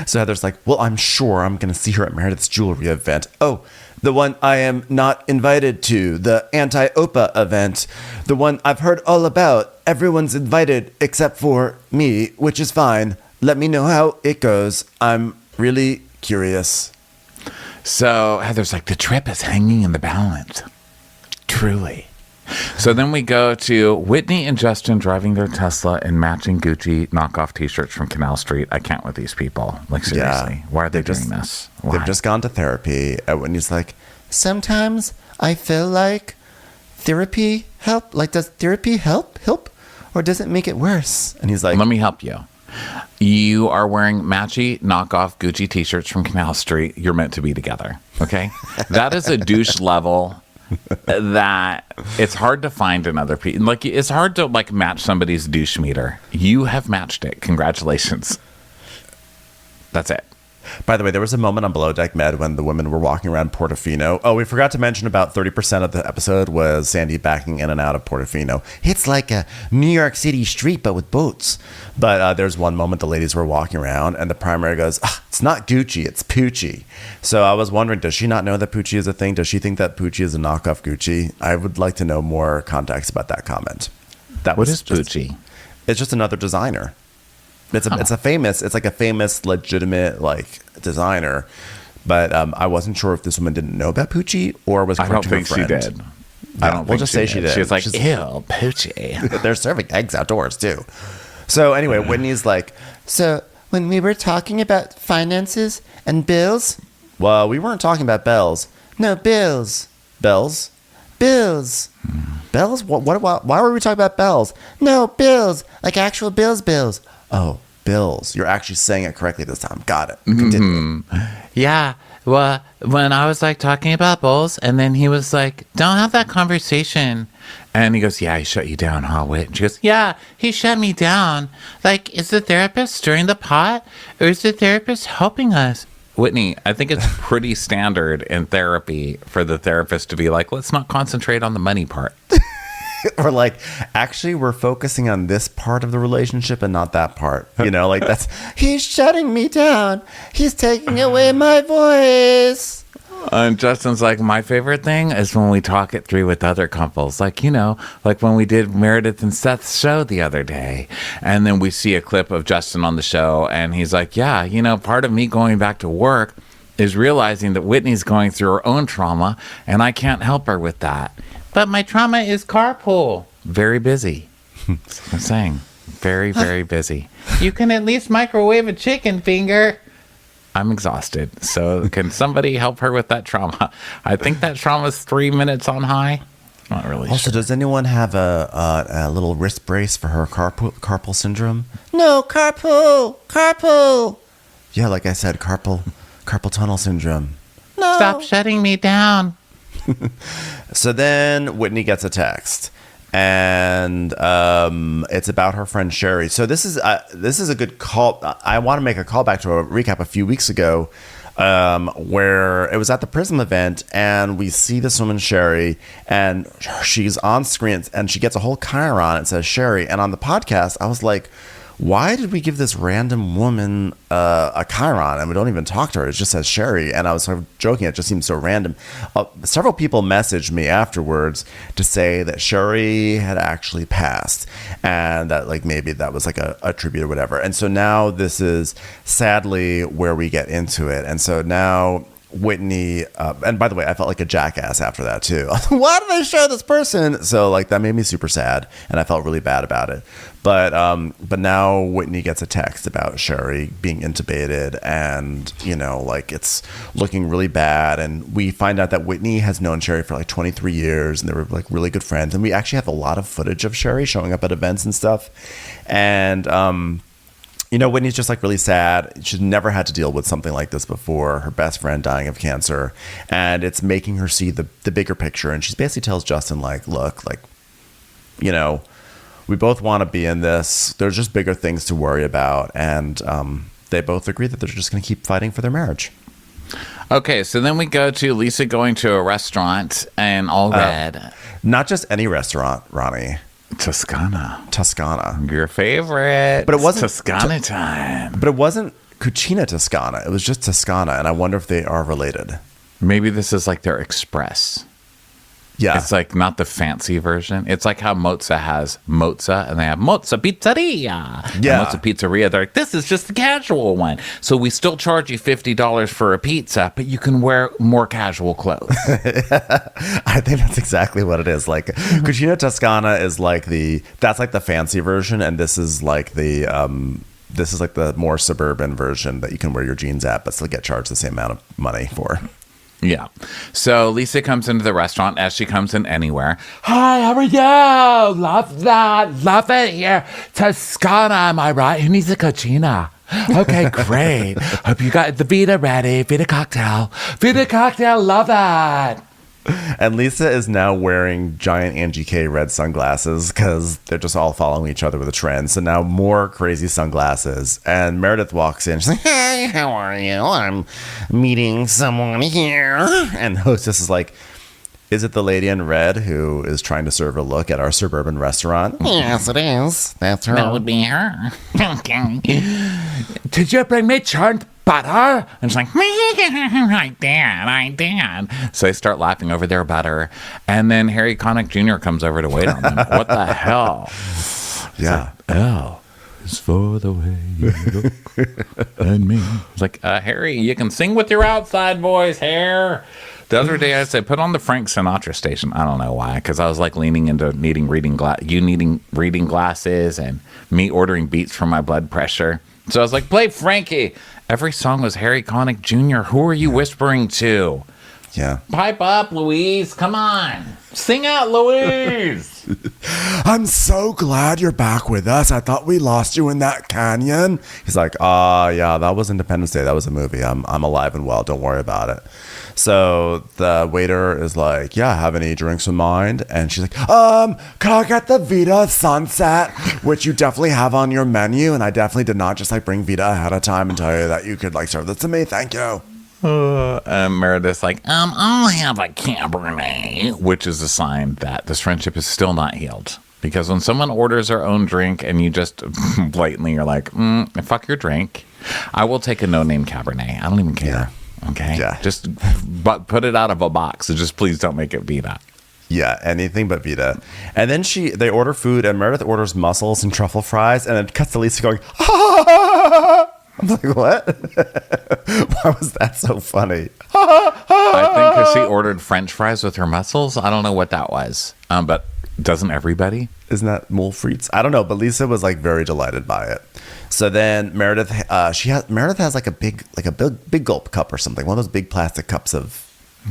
So Heather's like, well, I'm sure I'm going to see her at Meredith's jewelry event. Oh, the one I am not invited to, the anti-OPA event, the one I've heard all about. Everyone's invited except for me, which is fine. Let me know how it goes. I'm really curious. So Heather's like, the trip is hanging in the balance. Truly. So then we go to Whitney and Justin driving their Tesla in matching Gucci knockoff t-shirts from Canal Street. I can't with these people. Like, seriously. Yeah. Why are they doing this? Why? They've just gone to therapy. And Whitney's like, sometimes I feel like therapy help. Like, does therapy help? Or does it make it worse? And he's like, let me help you. You are wearing matchy knockoff Gucci t-shirts from Canal Street. You're meant to be together. Okay? That is a douche level that it's hard to find in other people. Like, it's hard to like match somebody's douche meter. You have matched it. Congratulations. That's it. By the way, there was a moment on Below Deck Med when the women were walking around Portofino. Oh, we forgot to mention about 30% of the episode was Sandy backing in and out of Portofino. It's like a New York City street, but with boats. But there's one moment the ladies were walking around and the primary goes, it's not Gucci, it's Poochie. So I was wondering, does she not know that Poochie is a thing? Does she think that Poochie is a knockoff Gucci? I would like to know more context about that comment. What is Poochie? It's just another designer. It's like a famous, legitimate like designer, but I wasn't sure if this woman didn't know about Poochie or was. I don't think she did. Yeah, I don't. We'll just say she did. She was like, "Ew, Poochie." They're serving eggs outdoors too. So anyway, Whitney's like, so when we were talking about finances and bills, well, we weren't talking about bells. No, bills. Bells. Bells. What? Why were we talking about bells? No, bills. Like actual bills. Oh, bills. You're actually saying it correctly this time. Got it. Continue. Yeah. Well, when I was like talking about bowls, and then he was like, don't have that conversation. And he goes, yeah, he shut you down, huh, Whit? And she goes, yeah, he shut me down. Like, is the therapist stirring the pot or is the therapist helping us? Whitney, I think it's pretty standard in therapy for the therapist to be like, let's not concentrate on the money part. Or like, actually, we're focusing on this part of the relationship and not that part. You know, like that's, he's shutting me down. He's taking away my voice. And Justin's like, my favorite thing is when we talk it through with other couples. Like, you know, like when we did Meredith and Seth's show the other day. And then we see a clip of Justin on the show. And he's like, yeah, you know, part of me going back to work is realizing that Whitney's going through her own trauma. And I can't help her with that. But my trauma is carpool. Very busy. That's what I'm saying. Very, very busy. You can at least microwave a chicken finger. I'm exhausted. So can somebody help her with that trauma? I think that trauma is 3 minutes on high. Not really Also, sure. does anyone have a little wrist brace for her carpal syndrome? No, carpool. Yeah, like I said, carpal tunnel syndrome. No. Stop shutting me down. So then Whitney gets a text, and it's about her friend Sherry. So this is a good call. I want to make a callback to a recap a few weeks ago, where it was at the Prism event, and we see this woman Sherry, and she's on screen, and she gets a whole chyron. It says Sherry, and on the podcast, I was like, why did we give this random woman a chyron and we don't even talk to her? It just says Sherry. And I was sort of joking. It just seems so random. Several people messaged me afterwards to say that Sherry had actually passed and that like maybe that was like a tribute or whatever. And so now this is sadly where we get into it. And so now Whitney, and by the way, I felt like a jackass after that too. Why did they show this person? So like that made me super sad, and I felt really bad about it. But now Whitney gets a text about Sherry being intubated, and like it's looking really bad. And we find out that Whitney has known Sherry for like 23 years, and they were like really good friends. And we actually have a lot of footage of Sherry showing up at events and stuff. And Whitney's just like really sad. She's never had to deal with something like this before. Her best friend dying of cancer, and it's making her see the bigger picture. And she basically tells Justin like, look, like, we both want to be in this. There's just bigger things to worry about. And they both agree that they're just going to keep fighting for their marriage. Okay, so then we go to Lisa going to a restaurant and all red. Not just any restaurant, Ronnie. Toscana. Your favorite. But it wasn't Toscana time. But it wasn't Cucina Toscana. It was just Toscana. And I wonder if they are related. Maybe this is like their express. Yeah. It's like not the fancy version. It's like how Mozza has Mozza and they have Mozza Pizzeria. Yeah. And Mozza Pizzeria, they're like, this is just the casual one. So we still charge you $50 for a pizza, but you can wear more casual clothes. I think that's exactly what it is. Like Cucina Toscana is like that's like the fancy version. And this is like the more suburban version that you can wear your jeans at, but still get charged the same amount of money for. Yeah. So Lisa comes into the restaurant as she comes in anywhere. Hi, how are you? Love that. Love it here. Toscana, am I right? Who needs a cucina? Okay, great. Hope you got the Vita ready. Vita cocktail. Vita cocktail. Love that. And Lisa is now wearing giant Angie K red sunglasses because they're just all following each other with a trend. So now more crazy sunglasses. And Meredith walks in. She's like, hey, how are you? I'm meeting someone here. And the hostess is like, is it the lady in red who is trying to serve a look at our suburban restaurant? Yes, it is. That's her. That would be her. Okay. Did you bring me churned butter? And she's like, I did. So they start laughing over their butter. And then Harry Connick Jr. comes over to wait on them. What the hell? Yeah. Like, L is for the way you look at me. It's like, Harry, you can sing with your outside voice, hair. The other day I said, put on the Frank Sinatra station. I don't know why, because I was like leaning into needing reading glasses and me ordering beats for my blood pressure. So I was like, play Frankie. Every song was Harry Connick Jr. Who are you whispering to? Yeah. Pipe up, Louise. Come on. Sing out, Louise. I'm so glad you're back with us. I thought we lost you in that canyon. He's like, yeah, that was Independence Day. That was a movie. I'm alive and well. Don't worry about it. So the waiter is like, yeah, have any drinks in mind? And she's like, can I get the Vita Sunset, which you definitely have on your menu. And I definitely did not just like bring Vita ahead of time and tell you that you could like serve this to me. Thank you. Meredith's like, I'll have a Cabernet, which is a sign that this friendship is still not healed. Because when someone orders their own drink and you just blatantly are like, fuck your drink, I will take a no-name Cabernet. I don't even care. Yeah. Okay? Yeah. Just put it out of a box. So just please don't make it Vita. Yeah, anything but Vita. And then they order food, and Meredith orders mussels and truffle fries, and it cuts to Lisa going, I'm like, what? Why was that so funny? I think because she ordered French fries with her mussels. I don't know what that was, but doesn't everybody? Isn't that mole frites? I don't know, but Lisa was like very delighted by it. So then Meredith, Meredith has like a big gulp cup or something, one of those big plastic cups of.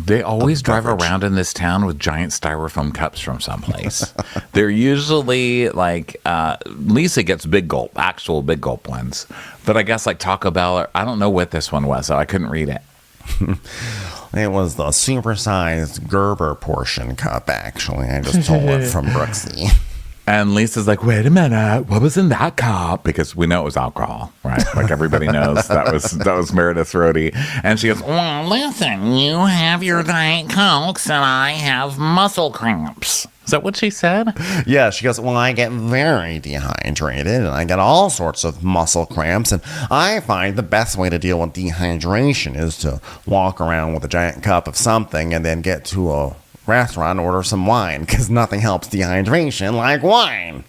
They always drive beverage. around in this town with giant styrofoam cups from someplace. They're usually like, Lisa gets actual big gulp ones. But I guess like Taco Bell, I don't know what this one was, so I couldn't read it. It was the supersized Gerber portion cup, actually. I just stole it from Brooksy. And Lisa's like, wait a minute, what was in that cup? Because we know it was alcohol, right? Like everybody knows that was Meredith's roadie. And she goes, well, listen, you have your Diet Cokes and I have muscle cramps. Is that what she said? Yeah, she goes, well, I get very dehydrated and I get all sorts of muscle cramps. And I find the best way to deal with dehydration is to walk around with a giant cup of something and then get to a restaurant and order some wine, because nothing helps dehydration like wine.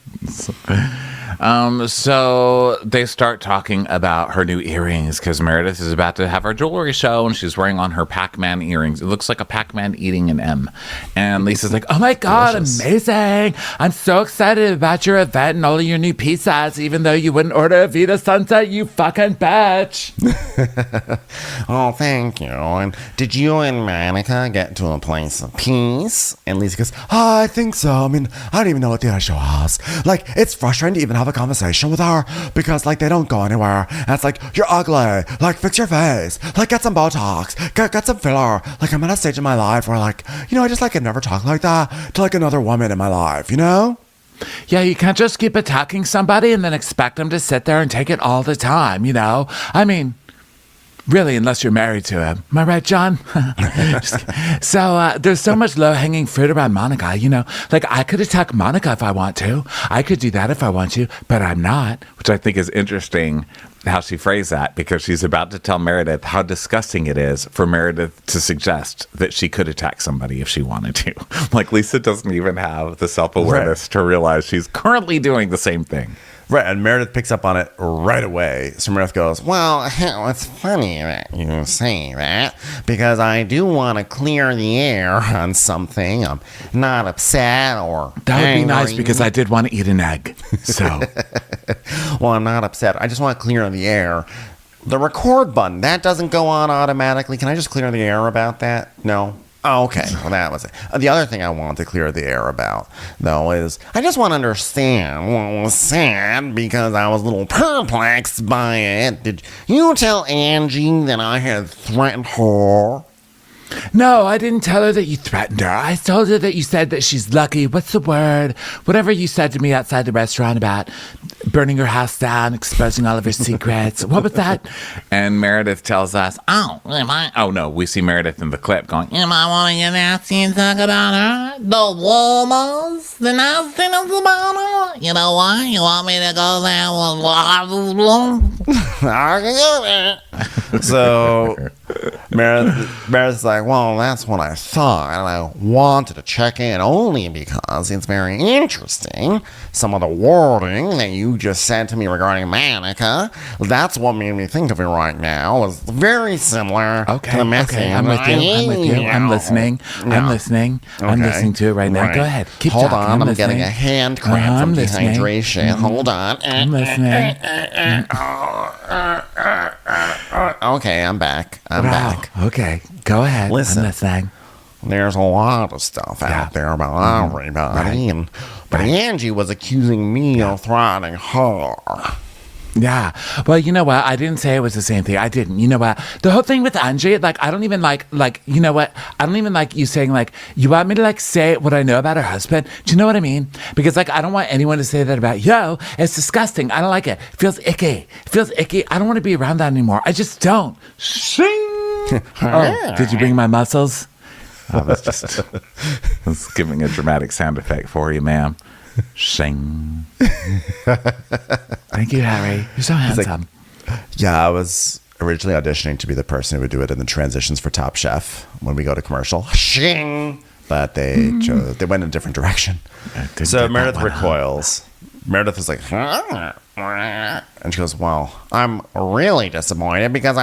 So they start talking about her new earrings because Meredith is about to have her jewelry show and she's wearing on her Pac-Man earrings. It looks like a Pac-Man eating an M. And Lisa's like, oh my God, delicious. Amazing. I'm so excited about your event and all of your new pizzas, even though you wouldn't order a Vita Sunset, you fucking bitch. Oh, thank you. And did you and Monica get to a place of peace? And Lisa goes, oh, I think so. I mean, I don't even know what the issue was. Like, it's frustrating to even have a conversation with her because like they don't go anywhere, and it's like, you're ugly, like fix your face, like get some Botox, get some filler. Like I'm at a stage in my life where like, you know, I just like could never talk like that to like another woman in my life, you know? Yeah, you can't just keep attacking somebody and then expect them to sit there and take it all the time, you know? I mean, really, unless you're married to him. Am I right, John? So there's so much low-hanging fruit around Monica, you know? Like, I could attack Monica if I want to. I could do that if I want to, but I'm not, which I think is interesting how she phrased that, because she's about to tell Meredith how disgusting it is for Meredith to suggest that she could attack somebody if she wanted to. Like, Lisa doesn't even have the self-awareness to realize she's currently doing the same thing. Right, and Meredith picks up on it right away. So Meredith goes, well, it's funny that you say that, because I do want to clear the air on something. I'm not upset or That would angry. be nice, because I did want to eat an egg. So, well, I'm not upset. I just want to clear the air. The record button, that doesn't go on automatically. Can I just clear the air about that? No? Oh, okay. Well, that was it. The other thing I wanted to clear the air about, though, is I just want to understand what was said, because I was a little perplexed by it. Did you tell Angie that I had threatened her? no, I didn't tell her that you threatened her. I told her that you said that she's lucky. What's the word? Whatever you said to me outside the restaurant about burning her house down, exposing all of her secrets. What was that? And Meredith tells us, oh no, we see Meredith in the clip going, am I want to get nasty and talk about her? The rumors? The nastiness about her? You know what? You want me to go there? So Meredith's like, well, that's what I thought, and I wanted to check in only because it's very interesting. Some of the wording that you just said to me regarding Monica, that's what made me think of it right now. It's very similar to the message. Okay, I'm with you. I'm listening. I'm listening. I'm listening to it right now. Go ahead. Keep Hold talking. on. I'm getting a hand cramp from dehydration. Hold on. I'm listening. Okay, I'm back. I'm back. Okay, go ahead. Listen. I'm listening. There's a lot of stuff out there about everybody, but Angie was accusing me of threatening her. Yeah. Well, you know what? I didn't say it was the same thing. I didn't. You know what? The whole thing with Angie, like, I don't even like, you know what? I don't even like you saying, like, you want me to, like, say what I know about her husband? Do you know what I mean? Because, like, I don't want anyone to say that about you. It's disgusting. I don't like it. It feels icky. I don't want to be around that anymore. I just don't. Shing! Oh, did you bring my muscles? Oh, that's giving a dramatic sound effect for you, ma'am. Shing. Thank you, Harry. You're so handsome. Yeah, I was originally auditioning to be the person who would do it in the transitions for Top Chef when we go to commercial. Shing. But they went in a different direction. So Meredith recoils. Meredith is like, And she goes, well, I'm really disappointed because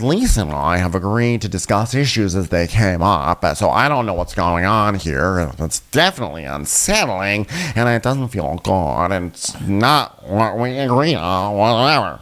Lisa and I have agreed to discuss issues as they came up. So I don't know what's going on here. It's definitely unsettling and it doesn't feel good. And it's not what we agreed on, whatever.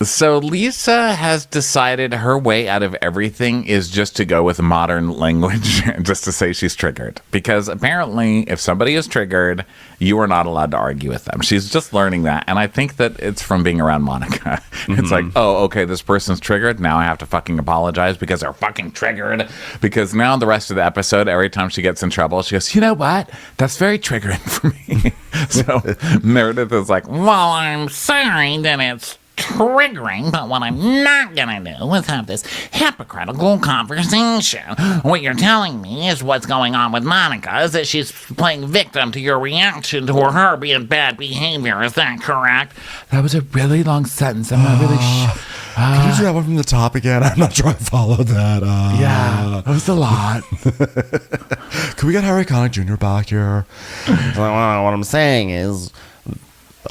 So Lisa has decided her way out of everything is just to go with modern language, just to say she's triggered. Because apparently, if somebody is triggered, you are not allowed to argue with them. She's just learning that. And I think that it's from being around Monica. It's like, oh, okay, this person's triggered. Now I have to fucking apologize because they're fucking triggered. Because now the rest of the episode, every time she gets in trouble, she goes, you know what? That's very triggering for me. So Meredith is like, well, I'm sorry that it's triggering, but what I'm not gonna do is have this hypocritical conversation. What you're telling me is what's going on with Monica is that she's playing victim to your reaction to her being bad behavior. Is that correct? That was a really long sentence. I'm not really Can you do that one from the top again? I'm not sure I followed that. Yeah, that was a lot. Can we get Harry Connick Jr. back here? What I'm saying is,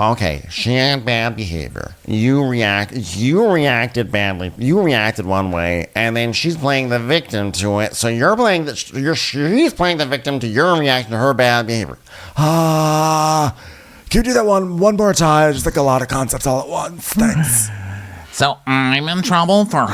okay, she had bad behavior. You reacted badly. You reacted one way, and then she's playing the victim to it. So she's playing the victim to your reaction to her bad behavior. Can you do that one more time? Just like a lot of concepts all at once. Thanks. So I'm in trouble for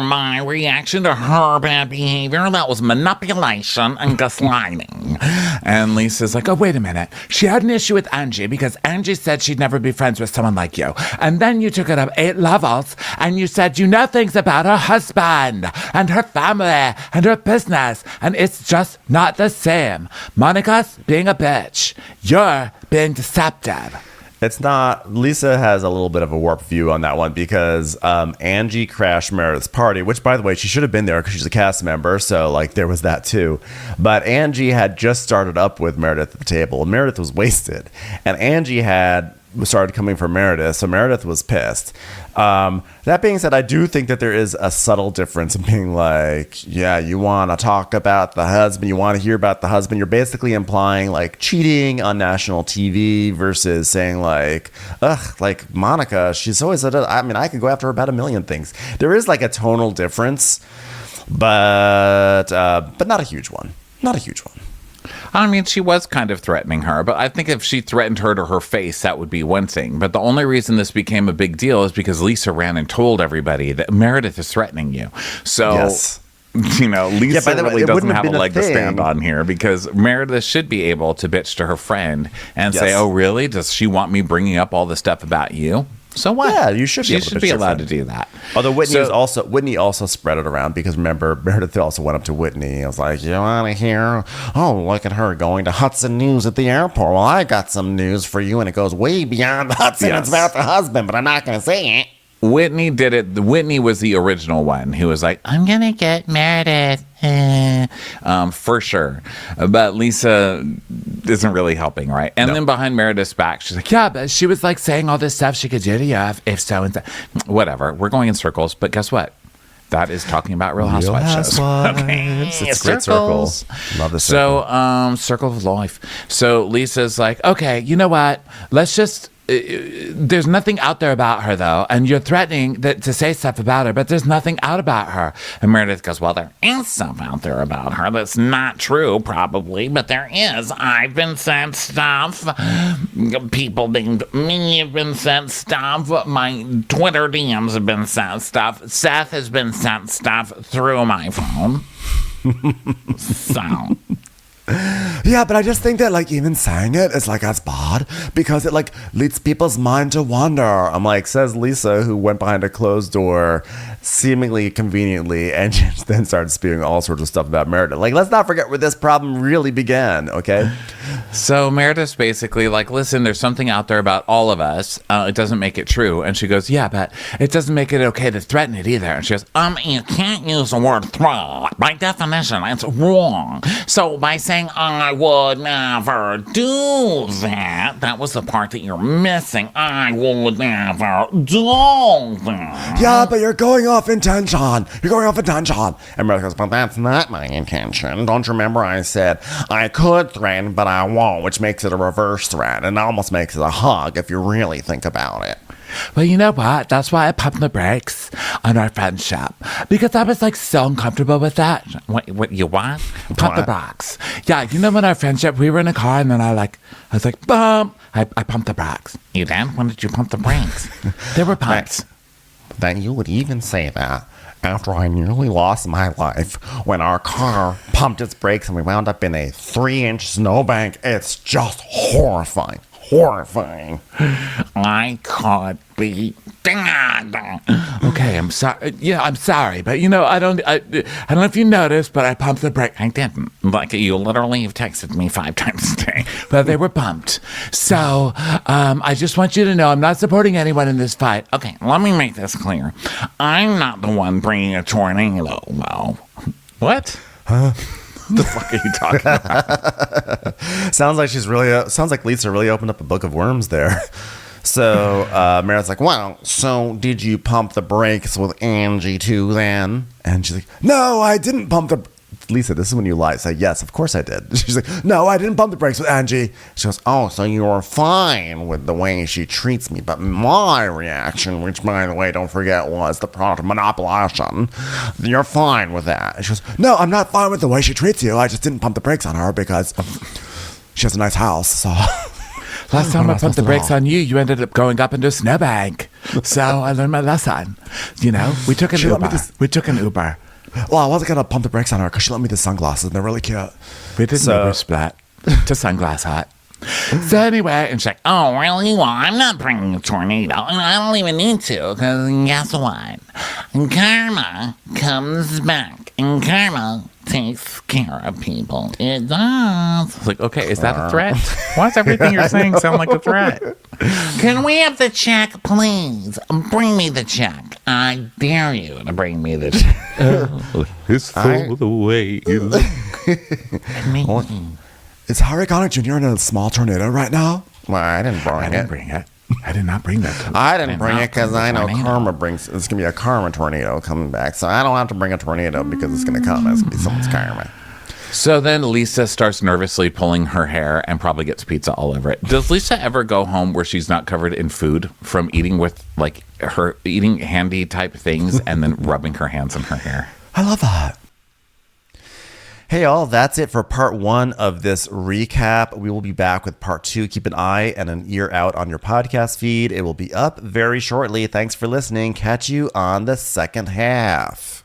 my reaction to her bad behavior. That was manipulation and gaslighting. And Lisa's like, oh, wait a minute. She had an issue with Angie because Angie said she'd never be friends with someone like you. And then you took it up 8 levels and you said you know things about her husband and her family and her business. And it's just not the same. Monica's being a bitch. You're being deceptive. It's not. Lisa has a little bit of a warped view on that one because Angie crashed Meredith's party, which, by the way, she should have been there because she's a cast member. So, like, there was that, too. But Angie had just started up with Meredith at the table, and Meredith was wasted. And Angie had started coming for Meredith, so Meredith was pissed. That being said, I do think that there is a subtle difference in being like, yeah, you want to talk about the husband, you want to hear about the husband. You're basically implying like cheating on national TV versus saying like, ugh, like Monica, she's always I could go after her about a million things. There is like a tonal difference, but not a huge one. Not a huge one. I mean, she was kind of threatening her, but I think if she threatened her to her face, that would be one thing. But the only reason this became a big deal is because Lisa ran and told everybody that Meredith is threatening you. So, yes. Lisa really doesn't have a leg to stand on here because Meredith should be able to bitch to her friend and say, oh, really? Does she want me bringing up all the stuff about you? So what? Yeah, you should be able to. She should be allowed to do that. Although Whitney also spread it around because remember Meredith also went up to Whitney and was like, "You want to hear? Oh, look at her going to Hudson News at the airport. Well, I got some news for you, and it goes way beyond Hudson. Yes. It's about the husband, but I'm not going to say it." Whitney did it. Whitney was the original one who was like, I'm going to get Meredith. For sure. But Lisa isn't really helping, right? And then behind Meredith's back, she's like, yeah, but she was like saying all this stuff she could do to you if so and so. Whatever. We're going in circles. But guess what? That is talking about Real Housewives shows. Okay. It's great circles. Love the circle. So, circle of life. So Lisa's like, okay, you know what? Let's just... there's nothing out there about her, though, and you're threatening to say stuff about her, but there's nothing out about her. And Meredith goes, well, there is stuff out there about her that's not true, probably, but there is. I've been sent stuff. People named me have been sent stuff. My Twitter DMs have been sent stuff. Seth has been sent stuff through my phone. So... Yeah, but I just think that like even saying it is like that's bad because it like leads people's mind to wander. I'm like, says Lisa, who went behind a closed door seemingly conveniently and then started spewing all sorts of stuff about Meredith. Like, let's not forget where this problem really began, okay? So Meredith's basically like, listen, there's something out there about all of us. It doesn't make it true. And she goes, yeah, but it doesn't make it okay to threaten it either. And she goes, you can't use the word threat. By definition, it's wrong. So by saying I would never do that was the part that you're missing. I would never do that. Yeah, but you're going off intention. You're going off intention. And Meredith goes, but that's not my intention. Don't you remember I said I could threaten, but I won't, which makes it a reverse threat and almost makes it a hug if you really think about it. Well, you know what? That's why I pumped the brakes on our friendship. Because I was like so uncomfortable with that. What you want? Pump the brakes. Yeah, you know, in our friendship, we were in a car and then I was like, bump. I pumped the brakes. You then? When did you pump the brakes? They were pumped. Then you would even say that after I nearly lost my life when our car pumped its brakes and we wound up in a 3-inch snowbank. It's just horrifying. Horrifying. I can't be dad. Okay, I'm sorry. Yeah, I'm sorry, but you know, I don't know if you noticed, but I pumped the brake. I didn't. Like, you literally have texted me 5 times a day, but they were pumped. So, I just want you to know I'm not supporting anyone in this fight. Okay, let me make this clear. I'm not the one bringing a tornado. Well, what? Huh? The fuck are you talking about? Sounds like Lisa really opened up a book of worms there. So Meredith's like, well, so did you pump the brakes with Angie too then? And she's like, no, I didn't pump the... Lisa, this is when you lie. Say, yes, of course I did. She's like, no, I didn't pump the brakes with Angie. She goes, oh, so you were fine with the way she treats me. But my reaction, which, by the way, don't forget, was the product of manipulation. You're fine with that. And she goes, no, I'm not fine with the way she treats you. I just didn't pump the brakes on her because she has a nice house, so... Last time I pumped the brakes on you, you ended up going up into a snowbank. So I learned my lesson. You know, we took an Uber. Well, I wasn't going to pump the brakes on her because she lent me the sunglasses and they're really cute. We did Uber split to Sunglass Hut. So anyway, and she's like, oh, really? Well, I'm not bringing a tornado. And I don't even need to because guess what? Karma comes back and karma takes care of people. It does. It's like, okay, is that a threat? Why does everything you're saying sound like a threat? Can we have the check, please? Bring me the check. I dare you to bring me the check. It's for the way you look at me. Is Harry Connick Jr. in a small tornado right now? Well, I didn't bring it. I did not bring that. I didn't bring it because I know karma brings. It's gonna be a karma tornado coming back, so I don't have to bring a tornado because it's gonna come. It's gonna be someone's karma. So then Lisa starts nervously pulling her hair and probably gets pizza all over it. Does Lisa ever go home where she's not covered in food from eating with like her eating handy type things and then rubbing her hands in her hair? I love that. Hey, all, that's it for part 1 of this recap. We will be back with part 2. Keep an eye and an ear out on your podcast feed. It will be up very shortly. Thanks for listening. Catch you on the second half.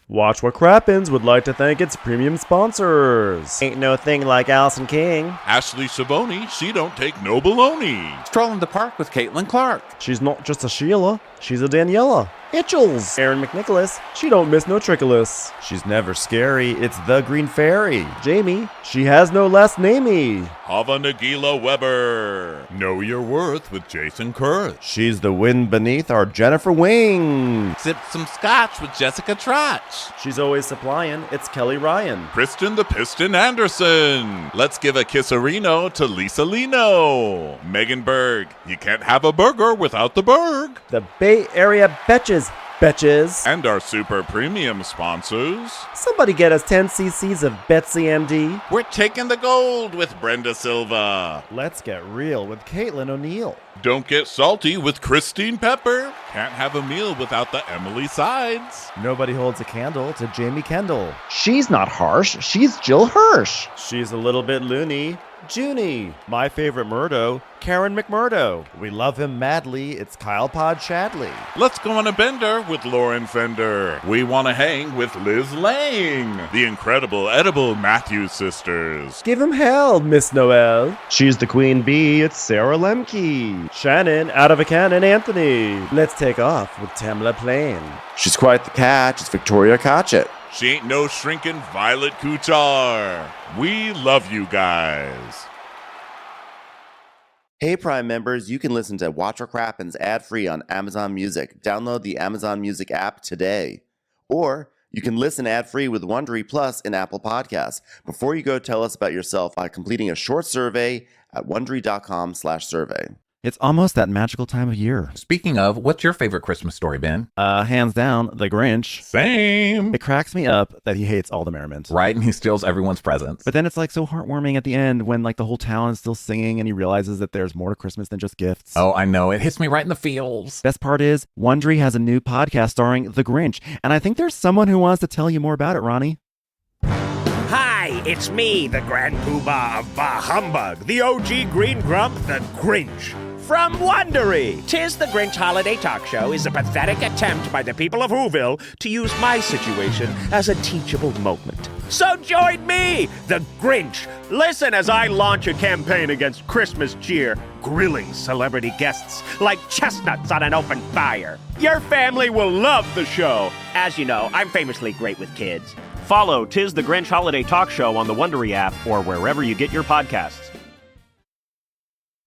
Watch What Crappens would like to thank its premium sponsors. Ain't no thing like Allison King. Ashley Savoni, she don't take no baloney. Stroll in the park with Caitlin Clark. She's not just a Sheila, she's a Daniela. Hitchels. Aaron McNicholas, she don't miss no trickolas. She's never scary. It's the Green Fairy. Jamie, she has no last namey. Hava Nagila Weber. Know your worth with Jason Kurth. She's the wind beneath our Jennifer Wing. Sip some scotch with Jessica Trotch. She's always supplying. It's Kelly Ryan. Kristen the Piston Anderson. Let's give a kisserino to Lisa Lino. Megan Berg. You can't have a burger without the Berg. The Bay Area Betches. Betches. And our super premium sponsors. Somebody get us 10 cc's of Betsy MD. We're taking the gold with Brenda Silva. Let's get real with Caitlin O'Neill. Don't get salty with Christine Pepper. Can't have a meal without the Emily Sides. Nobody holds a candle to Jamie Kendall. She's not harsh, she's Jill Hirsch. She's a little bit loony. Junie. My favorite Murdo, Karen McMurdo. We love him madly. It's Kyle Pod Shadley. Let's go on a bender with Lauren Fender. We want to hang with Liz Lang. The incredible edible Matthews sisters. Give him hell, Miss Noel. She's the queen bee. It's Sarah Lemke. Shannon, out of a cannon, Anthony. Let's take off with Tamla Plain. She's quite the catch. It's Victoria Cotchett. She ain't no shrinking Violet Kuchar. We love you guys. Hey, Prime members, you can listen to Watch What Crappens ad-free on Amazon Music. Download the Amazon Music app today. Or you can listen ad-free with Wondery Plus in Apple Podcasts. Before you go, tell us about yourself by completing a short survey at Wondery.com/survey. It's almost that magical time of year. Speaking of, what's your favorite Christmas story, Ben? Hands down, The Grinch. Same. It cracks me up that he hates all the merriment. Right, and he steals everyone's presents. But then it's like so heartwarming at the end when like the whole town is still singing and he realizes that there's more to Christmas than just gifts. Oh, I know. It hits me right in the feels. Best part is, Wondery has a new podcast starring The Grinch, and I think there's someone who wants to tell you more about it, Ronnie. Hi, it's me, the Grand Poobah of Bah Humbug, the OG Green Grump, the Grinch. From Wondery, 'Tis the Grinch Holiday Talk Show is a pathetic attempt by the people of Whoville to use my situation as a teachable moment. So join me, the Grinch. Listen as I launch a campaign against Christmas cheer, grilling celebrity guests like chestnuts on an open fire. Your family will love the show. As you know, I'm famously great with kids. Follow 'Tis the Grinch Holiday Talk Show on the Wondery app or wherever you get your podcasts.